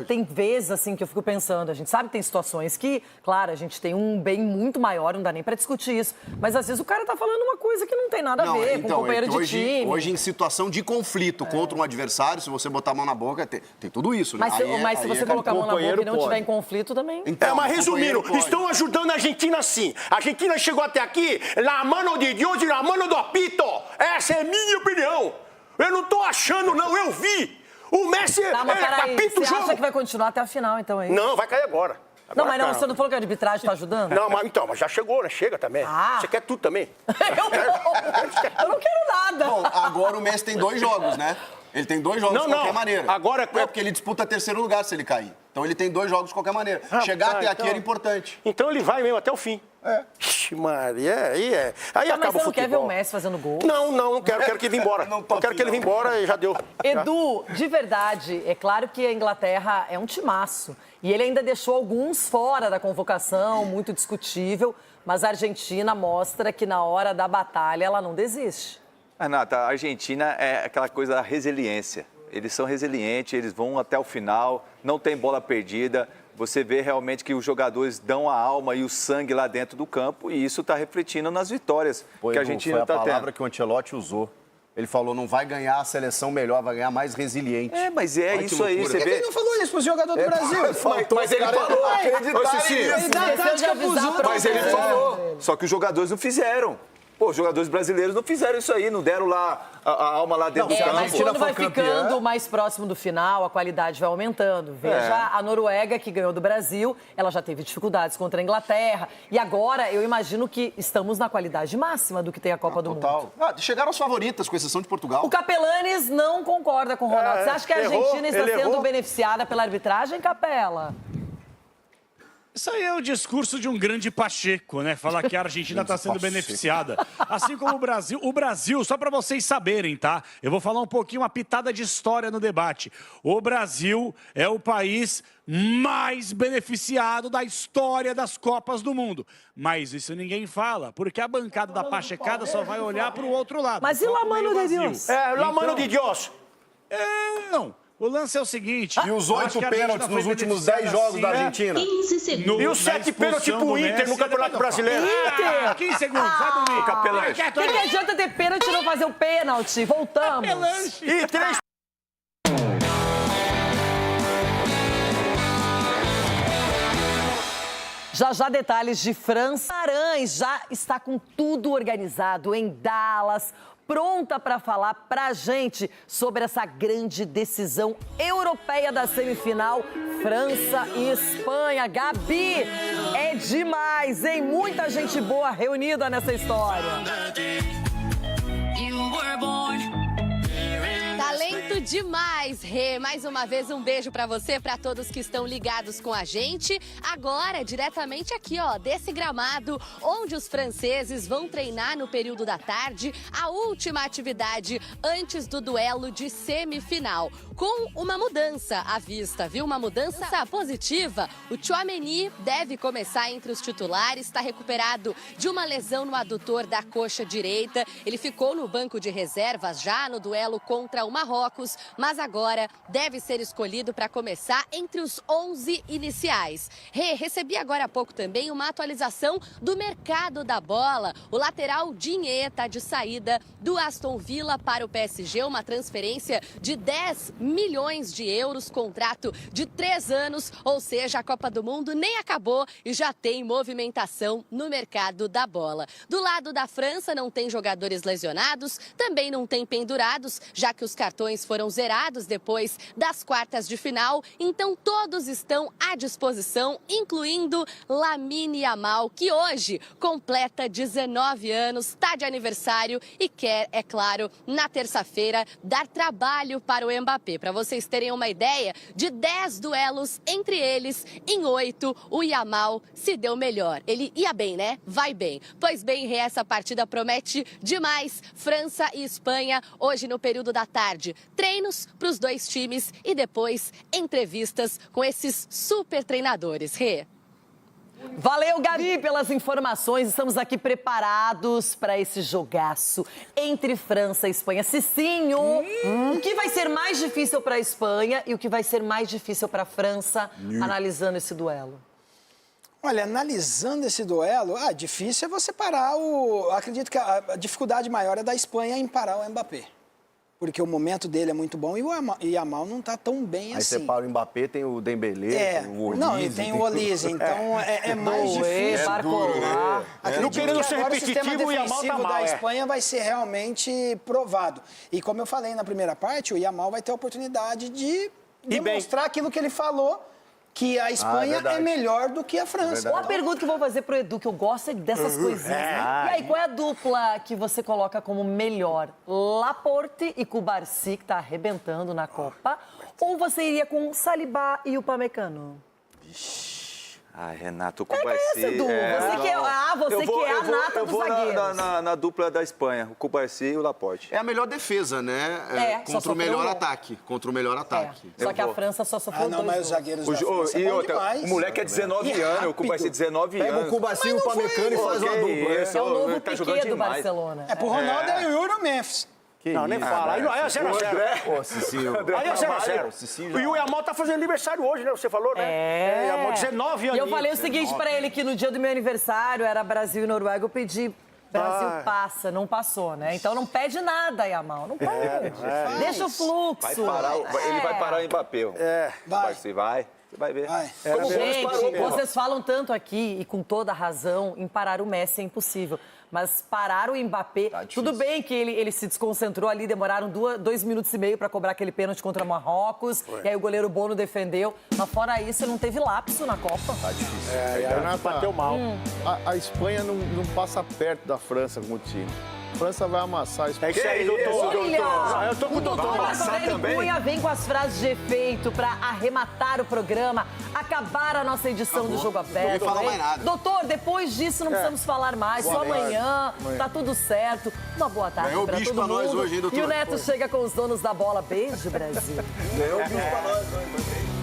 tem vezes assim que eu fico pensando, a gente sabe que tem situações que, claro, a gente tem um bem muito maior, não dá nem pra discutir isso, mas às vezes o cara tá falando uma coisa que não tem nada a ver com um companheiro de time. Hoje, em situação de conflito contra um adversário, se você botar a mão na boca, tem tudo isso, né? Mas se você colocar a mão na boca e não tiver em conflito também... Então, mas resumindo, estão ajudando a Argentina sim. A Argentina chegou até aqui, na mano de Deus e na mano do apito. Essa é minha opinião. Eu não tô achando, não, eu vi. O Messi apita o jogo. Você acha que vai continuar até a final, então, aí? Não, vai cair agora. Não, mas você não falou que a arbitragem tá ajudando? Não, mas já chegou, né? Chega também. Você quer tudo também. Eu não quero nada. Bom, agora o Messi tem 2 jogos, né? Ele tem 2 jogos de qualquer maneira. Agora é porque ele disputa 3º lugar se ele cair. Então ele tem 2 jogos de qualquer maneira. Chegar até aqui era importante. Então ele vai mesmo até o fim. Ixi, Maria, aí acaba o futebol. Mas você não quer ver o Messi fazendo gol? Não quero. Quero que ele vá embora. Não quero que ele vá embora e já deu. Edu, de verdade, é claro que a Inglaterra é um timaço. E ele ainda deixou alguns fora da convocação, muito discutível. Mas a Argentina mostra que na hora da batalha ela não desiste. Renata, a Argentina é aquela coisa da resiliência. Eles são resilientes, eles vão até o final, não tem bola perdida. Você vê realmente que os jogadores dão a alma e o sangue lá dentro do campo e isso está refletindo nas vitórias que a Argentina está tendo. Foi a palavra que o Ancelotti usou. Ele falou, não vai ganhar a seleção melhor, vai ganhar mais resiliente. Mas é isso aí, você vê... Ele não falou isso pro jogador do Brasil. Mas ele falou. Mas ele falou. Só que os jogadores não fizeram. Pô, os jogadores brasileiros não fizeram isso aí, não deram lá a alma lá dentro do campo. Mas quando vai ficando mais próximo do final, a qualidade vai aumentando. Veja a Noruega, que ganhou do Brasil, ela já teve dificuldades contra a Inglaterra. E agora, eu imagino que estamos na qualidade máxima do que tem a Copa do Mundo. Chegaram as favoritas, com exceção de Portugal. O Capelanes não concorda com o Ronaldo. Você acha que a Argentina está sendo beneficiada pela arbitragem, Capela? Isso aí é o discurso de um grande Pacheco, né? Falar que a Argentina está sendo beneficiada. Assim como o Brasil. O Brasil, só para vocês saberem, tá? Eu vou falar um pouquinho, uma pitada de história no debate. O Brasil é o país mais beneficiado da história das Copas do Mundo. Mas isso ninguém fala, porque a bancada da Pachecada só vai olhar para o outro lado. Mas e la mano de Deus? La mano de Deus. Não. O lance é o seguinte... E os 8 pênaltis nos últimos 10 jogos da Argentina? 15 segundos. E os 7 pênaltis pro Inter no Campeonato Brasileiro? Inter! 15 segundos, vai dormir, Capelante. O que adianta ter pênalti e não fazer o pênalti? Voltamos. E 3... Já detalhes de França. Arães já está com tudo organizado em Dallas, pronta para falar pra gente sobre essa grande decisão europeia da semifinal, França e Espanha. Gabi, é demais, hein? Muita gente boa reunida nessa história. Talento demais, Rê. Mais uma vez, um beijo pra você, pra todos que estão ligados com a gente. Agora, diretamente aqui, ó, desse gramado, onde os franceses vão treinar no período da tarde, a última atividade antes do duelo de semifinal. com uma mudança à vista, viu? Uma mudança positiva. O Tchouaméni deve começar entre os titulares, está recuperado de uma lesão no adutor da coxa direita. Ele ficou no banco de reservas já no duelo contra o Marrocos, mas agora deve ser escolhido para começar entre os 11 iniciais. Recebi agora há pouco também uma atualização do mercado da bola. O lateral Digne está de saída do Aston Villa para o PSG, uma transferência de 10 milhões de euros, contrato de 3 anos, ou seja, a Copa do Mundo nem acabou e já tem movimentação no mercado da bola. Do lado da França não tem jogadores lesionados, também não tem pendurados, já que os cartões foram zerados depois das quartas de final, então todos estão à disposição, incluindo Lamine Yamal, que hoje completa 19 anos, está de aniversário e quer, é claro, na terça-feira, dar trabalho para o Mbappé. Para vocês terem uma ideia, de 10 duelos entre eles, em 8, o Yamal se deu melhor. Ele ia bem, né? Vai bem. Pois bem, essa partida promete demais. França e Espanha, hoje no período da tarde. Treinos para os dois times e depois entrevistas com esses super treinadores. Rê. Valeu, Gabi, pelas informações. Estamos aqui preparados para esse jogaço entre França e Espanha. Cicinho, o que vai ser mais difícil para a Espanha e o que vai ser mais difícil para a França, analisando esse duelo? Olha, analisando esse duelo, difícil é você parar o... Acredito que a dificuldade maior é da Espanha em parar o Mbappé. Porque o momento dele é muito bom e o Yamal não está tão bem assim. Aí você para o Mbappé, tem o Dembélé, tem o Olise. Não, e tem o Olise, então é mais difícil. Não querendo ser repetitivo, o Yamal tá mal. Da Espanha vai ser realmente provado. E como eu falei na primeira parte, o Yamal vai ter a oportunidade de demonstrar aquilo que ele falou, que a Espanha é melhor do que a França. Uma pergunta que eu vou fazer pro Edu, que eu gosto dessas coisinhas. Né? E aí, qual é a dupla que você coloca como melhor? Laporte e Cubarsí, que tá arrebentando na Copa? Ou você iria com o Saliba e o Upamecano? Renato, o Cubarsí... Edu? Você que é a nata dos zagueiros. Eu vou na dupla da Espanha, o Cubarsí e o Laporte. É a melhor defesa, né? Contra o melhor ataque. Contra o melhor ataque. Só que a França só sofreu dois. Mas os zagueiros da França e outra, o moleque é 19 anos, o Cubarsí é 19 anos. Pega o Cubarsí e o Upamecano e faz uma dupla. É o novo Piqué do Barcelona. Pro Ronaldo é o Euro Memphis. Não, nem fala. Aí é 0x0. Ô, Cicinho. Aí é 0x0. E o Yamal tá fazendo aniversário hoje, né? Você falou, né? Yamal, 19 anos. E eu falei o seguinte pra ele, que no dia do meu aniversário, era Brasil e Noruega, eu pedi... Brasil passa, não passou, né? Então não pede nada, Yamal. Não pede. Deixa o fluxo. Ele vai parar o Mbappé. Vai. Você vai ver. Gente, vocês falam tanto aqui, e com toda a razão, em parar o Messi é impossível. Mas parar o Mbappé... Tudo bem que ele se desconcentrou ali, demoraram 2 minutos e meio para cobrar aquele pênalti contra o Marrocos. E aí o goleiro Bono defendeu. Mas fora isso, não teve lapso na Copa. Tá difícil. Renato bateu mal. A Espanha não passa perto da França como time. A França vai amassar a Espanha. É isso aí, doutor. Olha! Eu tô com o doutor. Cunha vem com as frases de efeito para arrematar o programa, acabar a nossa edição do Jogo Aberto. Não vou falar mais nada. Doutor, depois disso não precisamos falar mais. Só amanhã, tá tudo certo. Uma boa tarde para todo mundo. Nós hoje, hein, doutor? E o Neto chega com os donos da bola. Beijo, Brasil. Ganhou o bicho pra nós hoje.